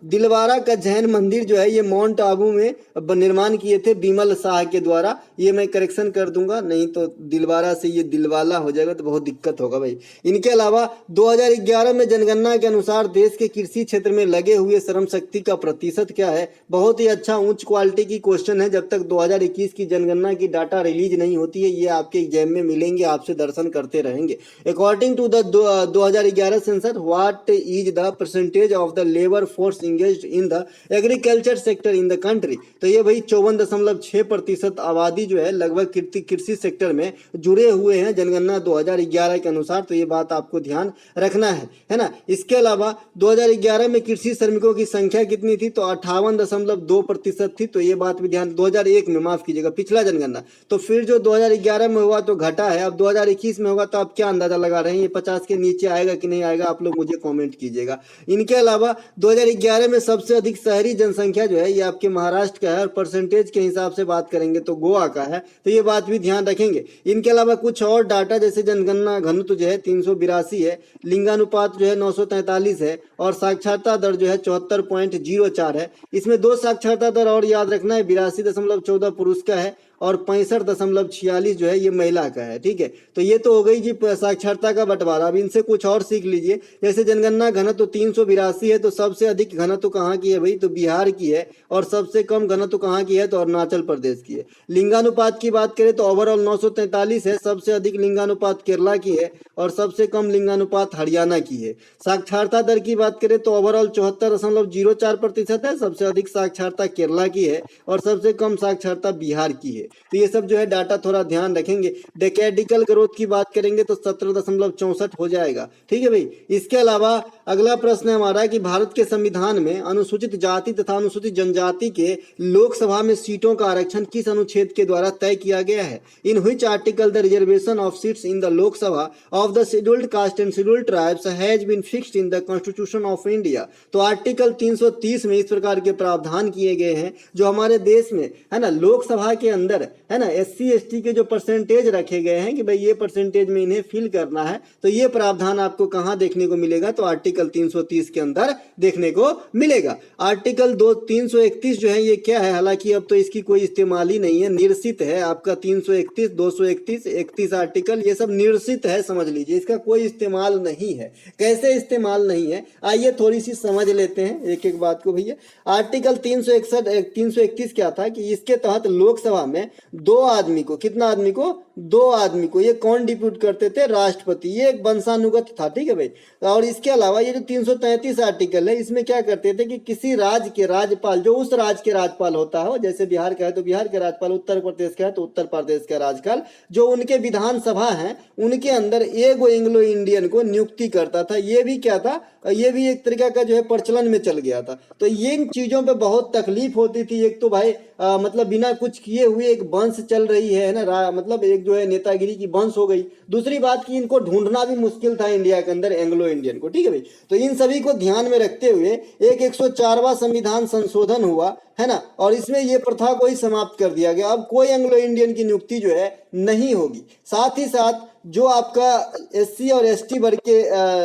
दिलवारा का जैन मंदिर जो है ये माउंट आबू में निर्माण किए थे बिमल शाह के द्वारा। ये मैं करेक्शन कर दूंगा, नहीं तो दिलवारा से ये दिलवाला हो जाएगा तो बहुत दिक्कत होगा भाई। इनके अलावा 2011 में जनगणना के अनुसार देश के कृषि क्षेत्र में लगे हुए श्रम शक्ति का प्रतिशत क्या है। बहुत ही अच्छा उच्च क्वालिटी की क्वेश्चन है, जब तक 2021 की जनगणना की डाटा रिलीज नहीं होती है ये आपके एग्जाम में मिलेंगे, आपसे दर्शन करते रहेंगे। According to the 2011 census, what is the percentage of the labour force engaged in the agriculture sector in the country. तो ये भाई 54.6% आबादी जो है लगभग कृषि सेक्टर में जुड़े हुए हैं जनगणना 2011 के अनुसार। तो ये बात आपको ध्यान रखना है ना। इसके अलावा 2011 में कृषि श्रमिकों की संख्या कितनी थी, तो 58.2% थी। तो ये बात भी ध्यान, 2001 में माफ कीजिएगा पिछला जनगणना, तो फिर जो 2011 में हुआ तो घटा है, अब 2021 में होगा तो आप क्या अंदाजा लगा रहे हैं, ये 50 के नीचे आएगा कि नहीं आएगा, आप लोग मुझे कमेंट कीजिएगा। इनके अलावा 2011 में सबसे अधिक शहरी जनसंख्या जो है ये आपके महाराष्ट्र का है, और परसेंटेज के हिसाब से बात करेंगे तो गोवा का है, तो ये बात भी ध्यान रखेंगे। इनके अलावा कुछ और डाटा, जैसे जनगणना घनत्व जो है 382 है, लिंगानुपात जो है 943 है, और साक्षरता दर जो है 74.04 है। इसमें दो साक्षरता दर और याद रखना है, 82.14 पुरुष का है और 65.46 जो है ये महिला का है। ठीक है, तो ये तो हो गई जी साक्षरता का बंटवारा। अब इनसे कुछ और सीख लीजिए, जैसे जनगणना घनत्व 382 है, तो सबसे अधिक घनत्व कहाँ की है भाई, तो बिहार की है, और सबसे कम घनत्व कहाँ की है, तो अरुणाचल प्रदेश की है। लिंगानुपात की बात करें तो ओवरऑल 943 है, सबसे अधिक लिंगानुपात केरला की है, और सबसे कम लिंगानुपात हरियाणा की है। साक्षरता दर की बात करें तो ओवरऑल 74.04% है, सबसे अधिक साक्षरता केरला की है, और सबसे कम साक्षरता बिहार की है। तो ये सब जो है डाटा थोड़ा ध्यान रखेंगे। डेकेडिकल ग्रोथ की बात करेंगे तो 17.64 हो जाएगा। ठीक है भाई। इसके अलावा अगला प्रश्न हमारा है कि भारत के संविधान में अनुसूचित जाति तथा अनुसूचित जनजाति के लोकसभा में सीटों का आरक्षण किस अनुच्छेद के द्वारा तय किया गया है। In which article the reservation of seats in the Lok Sabha of the scheduled caste and scheduled tribes has been fixed in the constitution of India. तो आर्टिकल 330 में इस प्रकार के प्रावधान किए गए हैं जो हमारे देश में है ना लोकसभा के अंदर है ना SC ST के जो परसेंटेज रखे गए हैं कि भाई ये परसेंटेज में इन्हें फिल करना है, तो ये प्रावधान आपको कहां देखने को मिलेगा, तो आर्टिकल 330 के अंदर देखने को मिलेगा। आर्टिकल 331 जो है ये क्या है, हालांकि अब तो इसकी कोई इस्तेमाल ही नहीं है, निर्सित है आपका 331, 231, 31 आर्टिकल ये सब निर्सित है, समझ लीजिए इसका कोई इस्तेमाल नहीं है। कैसे इस्तेमाल नहीं है आइए थोड़ी सी समझ लेते हैं एक एक बात को भैया। आर्टिकल 331 क्या था कि इसके तहत लोकसभा में 2 आदमी को, कितना आदमी को, दो आदमी को। ये कौन डिप्यूट करते थे? राष्ट्रपति। ये एक वंशानुगत था, ठीक है भाई। और इसके अलावा ये जो 333 आर्टिकल है, इसमें क्या करते थे कि किसी राज्य के राज्यपाल, जो उस राज्य के राज्यपाल होता है, जैसे बिहार का है तो बिहार के राज्यपाल, उत्तर प्रदेश का है तो उत्तर प्रदेश का राज्यपाल, जो उनके विधानसभा है उनके अंदर एगो एंग्लो इंडियन को नियुक्ति करता था। ये भी क्या था? ये भी एक तरीका का जो है प्रचलन में चल गया था। तो ये इन चीजों पे बहुत तकलीफ होती थी। एक तो भाई मतलब बिना कुछ किए हुए एक वंश चल रही है ना, मतलब एक जो है नेतागिरी की वंश हो गई। दूसरी बात कि इनको ढूंढना भी मुश्किल था इंडिया के अंदर एंग्लो इंडियन को, ठीक है भाई। तो इन सभी को ध्यान में रखते हुए एक 104वां संविधान संशोधन हुआ है ना, और इसमें ये प्रथा को ही समाप्त कर दिया गया। अब कोई एंग्लो इंडियन की नियुक्ति जो है नहीं होगी। साथ ही साथ जो आपका SC और ST वर्ग के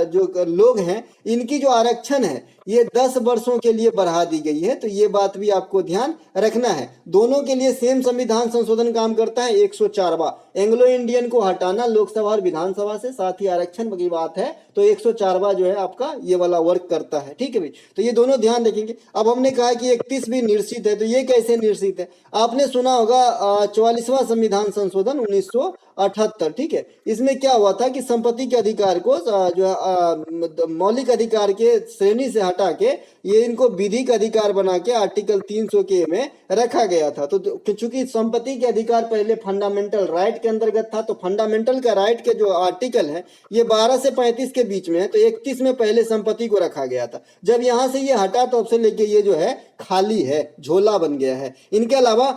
जो लोग हैं, इनकी जो आरक्षण है ये 10 वर्षों के लिए बढ़ा दी गई है। तो ये बात भी आपको ध्यान रखना है। दोनों के लिए सेम संविधान संशोधन काम करता है। 104वां एंग्लो इंडियन को हटाना लोकसभा और विधानसभा से, साथ ही आरक्षण की बात है तो 104वां जो है आपका ये वाला वर्क करता है, ठीक है भाई। तो ये दोनों ध्यान रखेंगे। अब हमने कहा कि 31 भी निर्सित है, तो ये कैसे निर्सित है? आपने सुना होगा 44वां संविधान संशोधन 1978, ठीक है। इसमें क्या हुआ था कि संपत्ति के अधिकार को जो है मौलिक अधिकार के श्रेणी से हटा के ये इनको विधिक अधिकार बना के आर्टिकल 300 के में रखा गया था। तो चूंकि संपत्ति के अधिकार पहले फंडामेंटल राइट के अंतर्गत था, तो फंडामेंटल का राइट के जो आर्टिकल है ये 12 से 35 के बीच में है, तो 31 में पहले संपत्ति को रखा गया था। जब यहां से ये हटा तो अब से लेके ये जो है खाली है, झोला बन गया है। इनके अलावा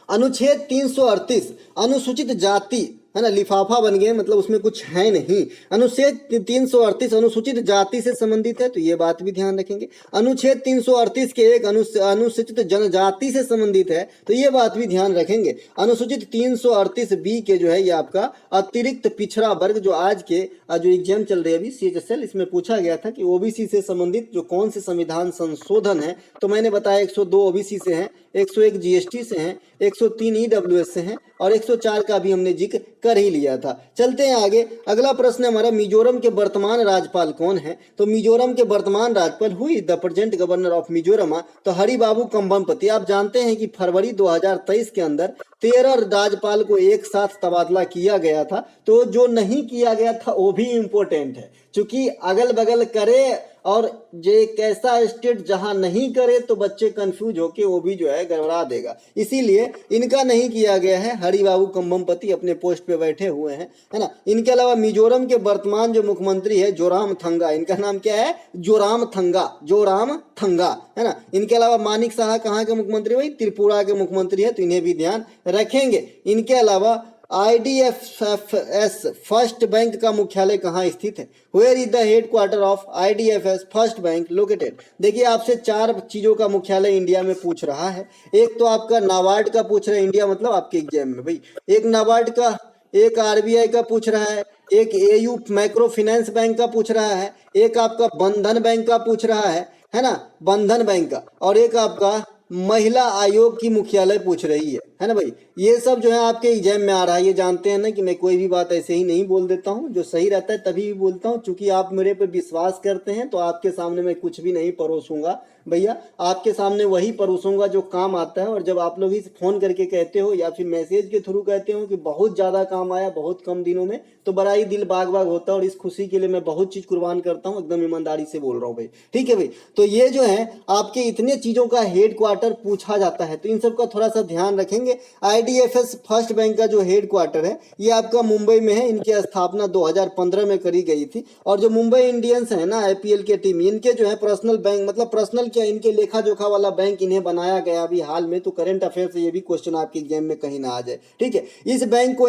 अनुच्छेद 338 अनुसूचित जाति है ना, लिफाफा बन गए, मतलब उसमें कुछ है नहीं। अनुच्छेद 338 अनुसूचित जाति से संबंधित है, तो ये बात भी ध्यान रखेंगे। अनुच्छेद 338 के एक अनुसूचित जनजाति से संबंधित है, तो ये बात भी ध्यान रखेंगे। अनुसूचित 338B के जो है ये आपका अतिरिक्त पिछड़ा वर्ग, जो आज के जो एग्जाम चल रही है अभी CHSL, इसमें पूछा गया था कि OBC से संबंधित जो कौन से संविधान संशोधन है, तो मैंने बताया 102 OBC से हैं, 101 GST से हैं, 103 EWS से हैं और 104 का भी हमने जिक्र कर ही लिया था। चलते हैं आगे। अगला प्रश्न हमारा, मिजोरम के वर्तमान राज्यपाल कौन है? तो मिजोरम के वर्तमान राज्यपाल हुई the present governor of Mizoram तो हरिबाबू कंबमपति। आप जानते हैं कि फरवरी 2023 के अंदर 13 राज्यपाल को एक साथ तबादला किया गया था। तो जो नहीं किया गया था वो भी इम्पोर्टेंट है, क्योंकि अगल बगल करे और जो एक ऐसा स्टेट जहां नहीं करे तो बच्चे कंफ्यूज होके वो भी जो है गड़बड़ा देगा। इसीलिए इनका नहीं किया गया है। हरिबाबू कंबमपति अपने पोस्ट पे बैठे हुए हैं, है ना। इनके अलावा मिजोरम के वर्तमान जो मुख्यमंत्री है जोरामथंगा, इनका नाम क्या है? जोरामथंगा, जोरामथंगा, है ना। इनके अलावा मानिक साहा कहाँ के मुख्यमंत्री? भाई त्रिपुरा के मुख्यमंत्री है, तो इन्हें भी ध्यान रखेंगे। इनके अलावा IDFS फर्स्ट बैंक का मुख्यालय कहाँ स्थित है? Where is the headquarter of IDFS first bank located? देखिए आपसे 4 चीजों का मुख्यालय इंडिया में पूछ रहा है। एक तो आपका नाबार्ड का पूछ रहा है, इंडिया मतलब आपके एग्जाम में भाई, एक नाबार्ड का, एक RBI का पूछ रहा है, एक AU माइक्रो फाइनेंस बैंक का पूछ रहा है, एक आपका बंधन बैंक का पूछ रहा है ना, बंधन बैंक का, और एक आपका महिला आयोग की मुख्यालय पूछ रही है ना भाई। ये सब जो है आपके एग्जाम में आ रहा है। ये जानते हैं ना कि मैं कोई भी बात ऐसे ही नहीं बोल देता हूँ, जो सही रहता है तभी भी बोलता हूँ। चूंकि आप मेरे पे विश्वास करते हैं तो आपके सामने मैं कुछ भी नहीं परोसूंगा भैया, आपके सामने वही परोसूंगा जो काम आता है। और जब आप लोग इस फोन करके कहते हो या फिर मैसेज के थ्रू कहते हो कि बहुत ज्यादा काम आया बहुत कम दिनों में, तो बड़ा ही दिल बाग बाग होता है। और इस खुशी के लिए मैं बहुत चीज कुर्बान करता हूँ, एकदम ईमानदारी से बोल रहा हूँ भाई, ठीक है भाई। तो ये जो है आपके इतने चीजों का हेडक्वार्टर पूछा जाता है, तो इन सब का थोड़ा सा ध्यान रखेंगे। IDFS फर्स्ट बैंक का जो हेडक्वार्टर है ये आपका मुंबई में है। इनकी स्थापना 2015 में करी गई थी। और जो मुंबई इंडियंस है ना, IPL के टीम, इनके जो है पर्सनल बैंक, मतलब पर्सनल क्या, इनके लेखा जोखा वाला बैंक इन्हें बनाया गया अभी हाल में। तो करंट अफेयर से ये भी क्वेश्चन आपके एग्जाम में कहीं ना आ जाए, ठीक है। इस बैंक को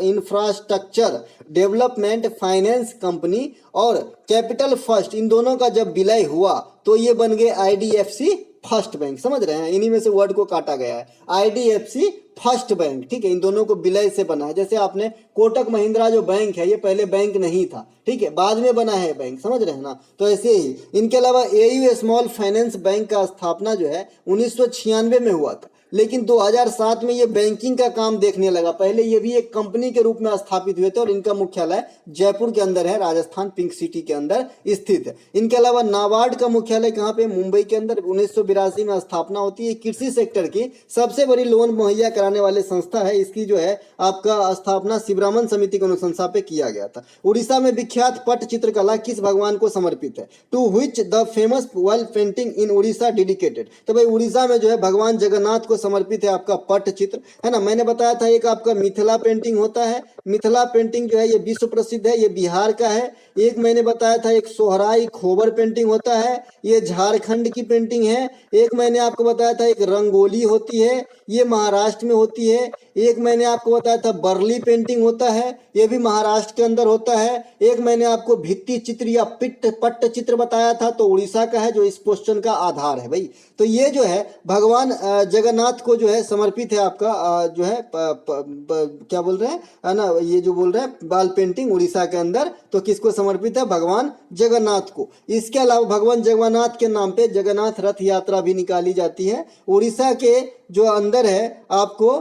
इंफ्रास्ट्रक्चर डेवलपमेंट फाइनेंस कंपनी और कैपिटल फर्स्ट, इन दोनों का जब विलय हुआ तो ये बन गए IDFC फर्स्ट बैंक। समझ रहे हैं, इन्हीं में से वर्ड को काटा गया है, IDFC फर्स्ट बैंक, ठीक है। इन दोनों को विलय से बना है। जैसे आपने कोटक महिंद्रा जो बैंक है, ये पहले बैंक नहीं था, ठीक है, बाद में बना है बैंक, समझ रहे हैं ना। तो ऐसे ही इनके अलावा AU स्मॉल फाइनेंस बैंक का स्थापना जो है 1996 में हुआ था। लेकिन 2007 में ये बैंकिंग का काम देखने लगा। पहले ये भी एक कंपनी के रूप में स्थापित हुए थे और इनका मुख्यालय जयपुर के अंदर है, राजस्थान पिंक सिटी के अंदर स्थित है। इनके अलावा नाबार्ड का मुख्यालय कहाँ पे, मुंबई के अंदर 1982 में स्थापना होती है। कृषि सेक्टर की सबसे बड़ी लोन मुहैया कराने वाले संस्था है। इसकी जो है आपका स्थापना शिवरामन समिति की अनुशंसा पे किया गया था। उड़ीसा में विख्यात पट चित्रकला किस भगवान को समर्पित है, to which the famous oil painting in Odisha dedicated. तो भाई उड़ीसा में जो है भगवान जगन्नाथ को समर्पित है आपका पट चित्र, है ना। मैंने बताया था एक आपका मिथिला पेंटिंग होता है, मिथिला पेंटिंग जो है ये विश्व प्रसिद्ध है, ये बिहार का है। एक मैंने बताया था एक सोहराई खोबर पेंटिंग होता है, ये झारखंड की पेंटिंग है। एक मैंने आपको बताया था एक रंगोली होती है, ये महाराष्ट्र में होती है। एक मैंने आपको बताया था बर्ली पेंटिंग होता है, ये भी महाराष्ट्र के अंदर होता है। एक मैंने आपको भित्ति चित्र या पट्ट चित्र बताया था, तो उड़ीसा का है, जो इस क्वेश्चन का आधार है भाई। तो ये जो है भगवान जगन्नाथ को जो है समर्पित है आपका जो है क्या बोल रहे हैं, है ना, ये जो बोल रहे हैं बाल पेंटिंग उड़ीसा के अंदर, तो किसको समर्पित है, भगवान जगन्नाथ को। इसके अलावा भगवान जगन्नाथ के नाम पे जगन्नाथ रथ यात्रा भी निकाली जाती है। उड़ीसा के जो अंदर है आपको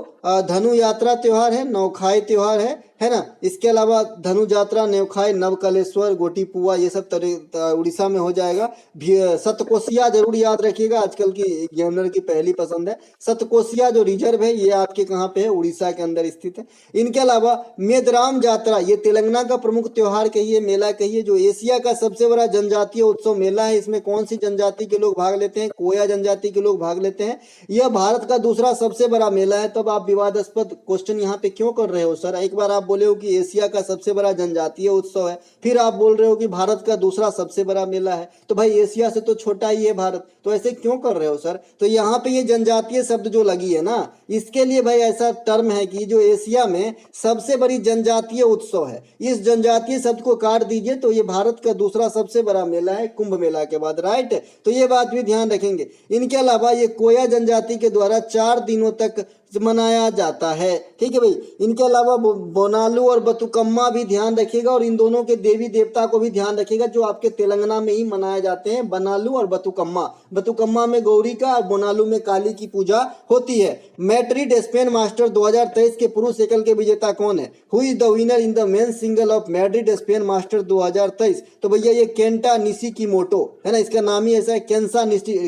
धनु यात्रा त्योहार है, नौखाई त्योहार है ना। इसके अलावा धनु यात्रा, नौखाई, नवकलेश्वर, गोटीपुआ, ये सब उड़ीसा में हो जाएगा। सतकोसिया जरूर याद रखिएगा, आजकल की एग्जामिनर की पहली पसंद है। सतकोसिया जो रिजर्व है ये आपके कहाँ पे है, उड़ीसा के अंदर स्थित है। इनके अलावा मेदराम यात्रा, ये तेलंगाना का प्रमुख त्योहार कहिए, मेला कहिए, जो एशिया का सबसे बड़ा जनजातीय उत्सव मेला है। इसमें कौन सी जनजाति के लोग भाग लेते हैं, कोया जनजाति के लोग भाग लेते हैं। यह भारत का दूसरा सबसे बड़ा मेला है। तब आप विवादास्पद क्वेश्चन यहाँ पे क्यों कर रहे हो सर, एक बार आप बोले हो कि एशिया का सबसे बड़ा जनजातीय उत्सव है, फिर आप बोल रहे हो कि भारत का दूसरा सबसे बड़ा मेला है, तो भाई एशिया से तो छोटा ही है भारत, तो ऐसे क्यों कर रहे हो सर। तो यहाँ पे ये जनजातीय शब्द जो लगी है ना, इसके लिए भाई ऐसा टर्म है कि जो एशिया में सबसे बड़ी जनजातीय उत्सव है, इस जनजातीय शब्द को काट दीजिए तो ये भारत का दूसरा सबसे बड़ा मेला है कुंभ मेला के बाद, राइट। तो ये बात भी ध्यान रखेंगे। इनके अलावा ये कोया जनजाति के द्वारा 4 दिनों तक मनाया जाता है, ठीक है भाई। इनके अलावा बोनालू और बतुकम्मा भी ध्यान रखिएगा, और इन दोनों के देवी देवता को भी ध्यान रखिएगा, जो आपके तेलंगाना में ही मनाए जाते हैं, बनालू और बतुकम्मा। बतुकम्मा में गौरी का और बोनालू में काली की पूजा होती है। मैड्रिड स्पेन मास्टर 2023 के पुरुष एकल के विजेता कौन है, who is the winner in the men's single of Madrid Spain master 2023। तो भैया ये केंटा निशिकिमोटो है ना, इसका नाम ही ऐसा है,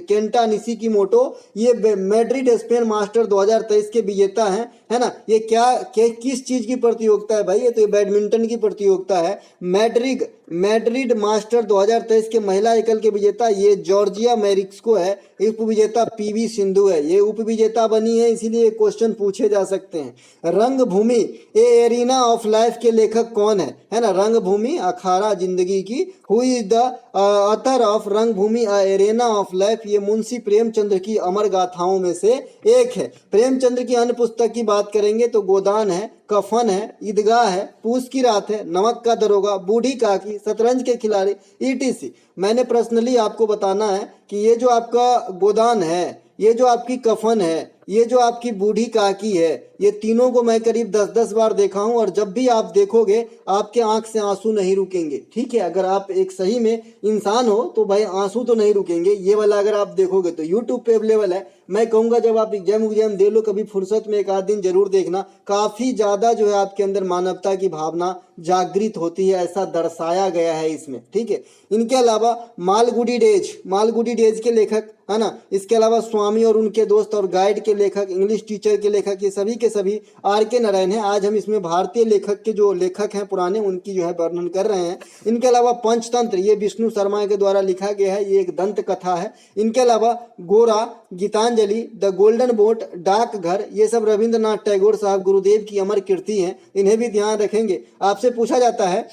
केंटा निशिकिमोटो, ये मैड्रिड स्पेन मास्टर 2023 के विजेता हैं, है ना। ये किस चीज की प्रतियोगिता है भाई, ये तो बैडमिंटन की प्रतियोगिता है। मैड्रिड मास्टर 2023 के महिला एकल के विजेता ये जॉर्जिया मैरिक्सको है। उप विजेता पीवी सिंधु है, ये उप विजेता बनी है, इसीलिए क्वेश्चन पूछे जा सकते हैं। रंगभूमि ए एरिना ऑफ लाइफ के लेखक कौन है ना, रंगभूमि अखाड़ा जिंदगी की, who is the author of रंगभूमि अ एरेना ऑफ लाइफ, ये मुंशी प्रेमचंद्र की अमर गाथाओं में से एक है। प्रेमचंद्र की अन्य पुस्तक की बात करेंगे तो गोदान है, कफन है, ईदगाह है, पूस की रात है, नमक का दरोगा, बूढ़ी काकी, शतरंज के खिलाड़ी, ईटीसी। मैंने पर्सनली आपको बताना है कि ये जो आपका गोदान है, ये जो आपकी कफन है, ये जो आपकी बूढ़ी काकी है, ये तीनों को मैं करीब 10-10 बार देखा हूं, और जब भी आप देखोगे आपके आंख से आंसू नहीं रुकेंगे, ठीक है। अगर आप एक सही में इंसान हो तो भाई आंसू तो नहीं रुकेंगे। ये वाला अगर आप देखोगे तो यूट्यूब पे अवेलेबल है। मैं कहूंगा जब आप एग्जाम दे लो, कभी फुर्सत में एक आध दिन जरूर देखना, काफी ज्यादा जो है आपके अंदर मानवता की भावना जागृत होती है, ऐसा दर्शाया गया है इसमें, ठीक है। इनके अलावा मालगुडी डेज के लेखक, है ना। इसके अलावा स्वामी और उनके दोस्त और गाइड के लेखक, इंग्लिश टीचर के लेखक, ये सभी के सभी आर.के. नारायण हैं। आज हम इसमें भारतीय लेखक के जो लेखक हैं पुराने, उनकी जो है वर्णन कर रहे हैं। इनके अलावा पंचतंत्र, ये विष्णु शर्मा के द्वारा लिखा गया है, ये एक दंत कथा है। इनके अलावा गोरा, गीतांजलि, द गोल्डन बोट, डाकघर, ये सब रविंद्रनाथ टैगोर साहब गुरुदेव की अमर कीर्ति हैं, इन्हें भी ध्यान रखेंगे। आपसे पूछा जाता है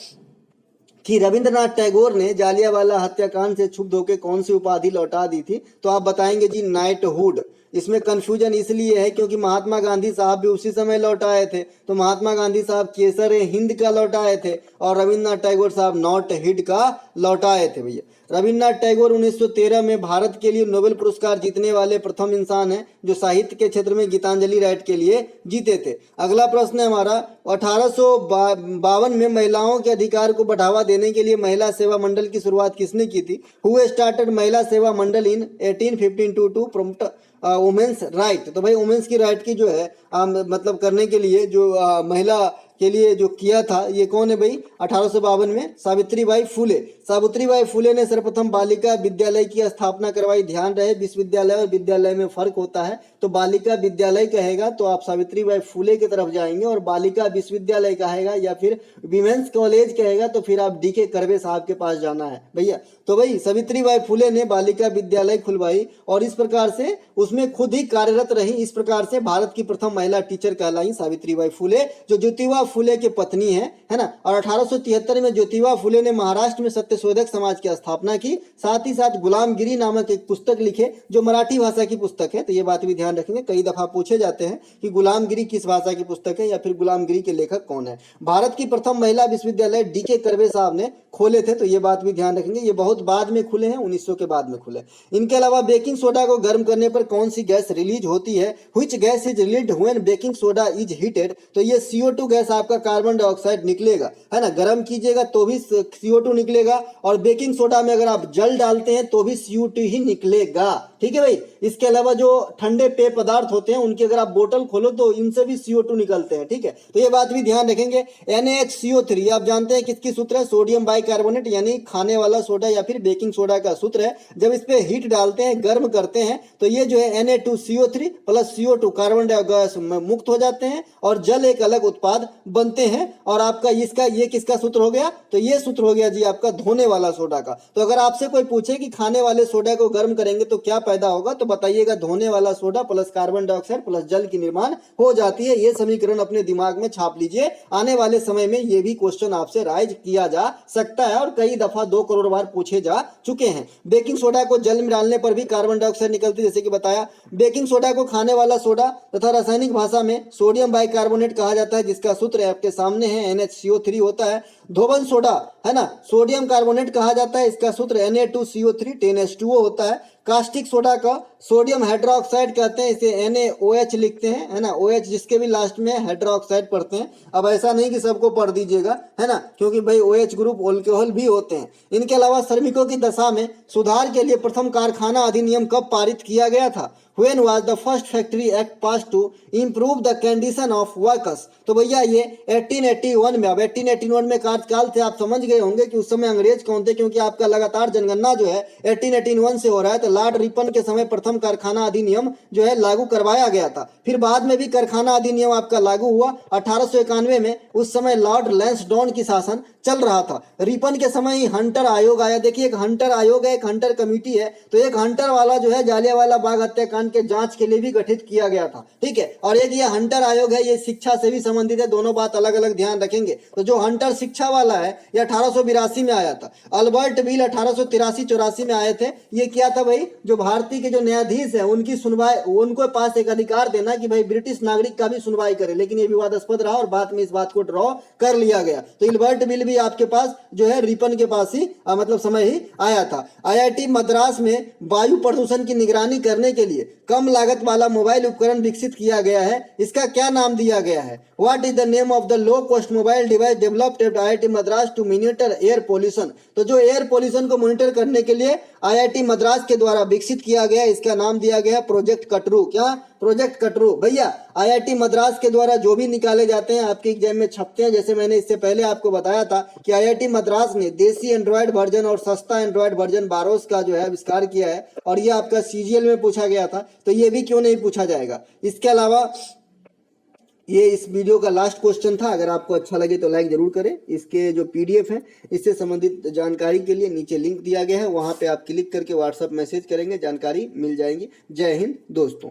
कि रविंद्रनाथ टैगोर ने जालियांवाला हत्याकांड से क्षुब्ध होकर कौन सी उपाधि लौटा दी थी, तो आप बताएंगे जी नाइटहुड। इसमें कंफ्यूजन इसलिए है क्योंकि महात्मा गांधी साहब भी उसी समय लौटाए थे, तो महात्मा गांधी साहब केसर हिंद का लौटाए थे और रविंद्रनाथ टैगोर साहब नॉट हिड का लौटाए थे भैया। रविन्द्रनाथ टैगोर 1913 में भारत के लिए नोबेल पुरस्कार जीतने वाले प्रथम इंसान हैं जो साहित्य के क्षेत्र में गीतांजलि राइट के लिए जीते थे। अगला प्रश्न है हमारा, 1852 में महिलाओं के अधिकार को बढ़ावा देने के लिए महिला सेवा मंडल की शुरुआत किसने की थी? हु स्टार्टेड महिला सेवा मंडल इन 1815 टू प्रमोट वुमेन्स राइट? तो भाई वुमेन्स की राइट की जो है मतलब करने के लिए जो महिला के लिए जो किया था ये कौन है भाई? 1852 में सावित्रीबाई फुले। सावित्रीबाई फुले ने सर्वप्रथम बालिका विद्यालय की स्थापना करवाई। ध्यान रहे विश्वविद्यालय और विद्यालय में फर्क होता है, तो बालिका विद्यालय कहेगा तो आप सावित्रीबाई फुले की तरफ जाएंगे, और बालिका विश्वविद्यालय कहेगा या फिर विमेंस कॉलेज कहेगा तो फिर आप DK कर्वे साहब के पास जाना है भैया। तो भाई सावित्रीबाई फुले ने बालिका विद्यालय खुलवाई और इस प्रकार से उसमें खुद ही कार्यरत रही। इस प्रकार से भारत की प्रथम महिला टीचर कहलाई सावित्रीबाई फुले, जो ज्योतिबा फुले की पत्नी है ना। और 1873 में ज्योतिबा फुले ने महाराष्ट्र में सत्यशोधक समाज की स्थापना की। साथ ही साथ गुलामगिरी नामक एक पुस्तक लिखे जो मराठी भाषा की पुस्तक है। तो ये बात भी ध्यान रखेंगे, कई दफा पूछे जाते हैं कि गुलामगिरी किस भाषा की पुस्तक है या फिर गुलामगिरी के लेखक कौन है। भारत की प्रथम महिला विश्वविद्यालय DK कर्वे साहब ने खोले थे, तो ये बात भी ध्यान रखेंगे। ये बहुत बाद में खुले हैं, 1900 के बाद में खुले। इनके अलावा बेकिंग सोडा को गर्म करने पर कौन सी गैस रिलीज होती है? Which gas is released when baking soda is heated? तो ये CO2 गैस आपका कार्बन डाइऑक्साइड निकलेगा, है ना। गर्म कीजिएगा तो भी CO2 निकलेगा, और बेकिंग सोडा में अगर आप जल डालते हैं तो भी CO2 ही निकलेगा, ठीक है भाई। इसके अलावा जो ठंडे पेय पदार्थ होते हैं उनकी अगर आप बोतल खोलो तो इनसे भी CO2 निकलते हैं, ठीक है। तो ये बात भी ध्यान रखेंगे। NaHCO3 आप जानते हैं किसकी सूत्र है? सोडियम बाइकार्बोनेट यानी खाने वाला सोडा या फिर बेकिंग सोडा का सूत्र है। जब इस पे हीट डालते हैं, गर्म करते हैं, तो ये जो है Na2CO3 plus CO2 carbon dioxide मुक्त हो जाते हैं और जल एक अलग उत्पाद बनते हैं। और आपका इसका ये किसका सूत्र हो गया? तो ये सूत्र हो गया जी आपका धोने वाला सोडा का। तो अगर आपसे कोई पूछे कि खाने वाले सोडा को गर्म करेंगे तो क्या पैदा होगा, तो बताइएगा धोने वाला soda plus carbon dioxide plus जल की निर्माण हो जाती है। ये समीकरण अपने दिमाग में छाप लीजिए, आने वाले समय में ये भी क्वेश्चन आपसे राइज किया जा सकता है और कई दफा 2 करोड़ बार पूछे जा चुके हैं। बेकिंग सोडा को जल में डालने पर भी कार्बन डाइऑक्साइड निकलती है, जैसे कि बताया। बेकिंग सोडा को खाने वाला सोडा तथा रासायनिक भाषा में सोडियम बाइकार्बोनेट कहा जाता है, जिसका सूत्र आपके सामने है, NaCO3 होता है। धोबन सोडा है ना, सोडियम कार्बोनेट कहा जाता है, इसका सूत्र Na2CO3 10H2O होता है। कास्टिक सोडा का सोडियम हाइड्रोक्साइड कहते हैं, इसे NaOH लिखते हैं, है ना। OH जिसके भी लास्ट में हाइड्रोक्साइड पढ़ते हैं। अब ऐसा नहीं कि सबको पढ़ दीजिएगा, है ना, क्योंकि भाई OH ग्रुप अल्कोहल भी होते हैं। इनके अलावा श्रमिकों की दशा में सुधार के लिए प्रथम कारखाना अधिनियम कब पारित किया गया था? When was the first factory act passed to improve the condition of workers? तो भैया ये 1881 में। अब 1881 में कार्यकाल थे, आप समझ गए होंगे कि उस समय अंग्रेज कौन थे, क्योंकि आपका लगातार जनगणना जो है 1881 से हो रहा है। तो लॉर्ड रिपन के समय प्रथम कारखाना अधिनियम जो है लागू करवाया गया था। फिर बाद में भी कारखाना अधिनियम आपका लागू हुआ 1891 में। उस समय लॉर्ड लैंसडॉन की शासन चल रहा था। रिपन के समय ही हंटर आयोग आया। देखिए एक हंटर आयोग है, एक हंटर कमेटी है। तो एक हंटर वाला जो है जालियांवाला बाग हत्याकांड के जांच के लिए भी गठित किया गया था, ठीक है। और एक ये हंटर आयोग है, ये शिक्षा से भी संबंधित है। दोनों बात अलग अलग ध्यान रखेंगे। तो जो हंटर शिक्षा वाला है ये 1882 में आया था। अल्बर्ट बिल 1883-84 में आए थे। ये क्या था भाई, जो भारतीय के जो न्यायाधीश है उनकी सुनवाई, उनको पास एक अधिकार देना कि भाई ब्रिटिश नागरिक का भी सुनवाई करे। लेकिन ये विवादास्पद रहा और बाद में इस बात को ड्रॉ कर लिया गया। तो अल्बर्ट बिल भी आपके पास जो है रिपन के पास ही मतलब समय ही आया था। IIT मद्रास में वायु प्रदूषण की निगरानी करने के लिए कम लागत वाला मोबाइल उपकरण विकसित किया गया है। इसका क्या नाम दिया गया है? What is the name of the low cost mobile device developed at IIT Madras to monitor air pollution? तो जो एयर पोल्यूशन को मॉनिटर करने के लिए IIT मद्रास के द्वारा विकसित किया गया, इसका नाम दिया गया प्रोजेक्ट कटरू। क्या? प्रोजेक्ट कटरू। भैया IIT मद्रास के द्वारा जो भी निकाले जाते हैं आपके एग्जाम में छपते हैं। जैसे मैंने इससे पहले आपको बताया था कि IIT मद्रास ने देसी एंड्रॉयड वर्जन और सस्ता एंड्रॉयड वर्जन बारोस का जो है आविष्कार किया है, और ये आपका CGL में पूछा गया था। तो ये भी क्यों नहीं पूछा जाएगा। इसके अलावा ये इस वीडियो का लास्ट क्वेश्चन था। अगर आपको अच्छा लगे तो लाइक जरूर करें। इसके जो PDF है इससे संबंधित जानकारी के लिए नीचे लिंक दिया गया है, वहां पे आप क्लिक करके व्हाट्सएप मैसेज करेंगे, जानकारी मिल जाएगी। जय हिंद दोस्तों।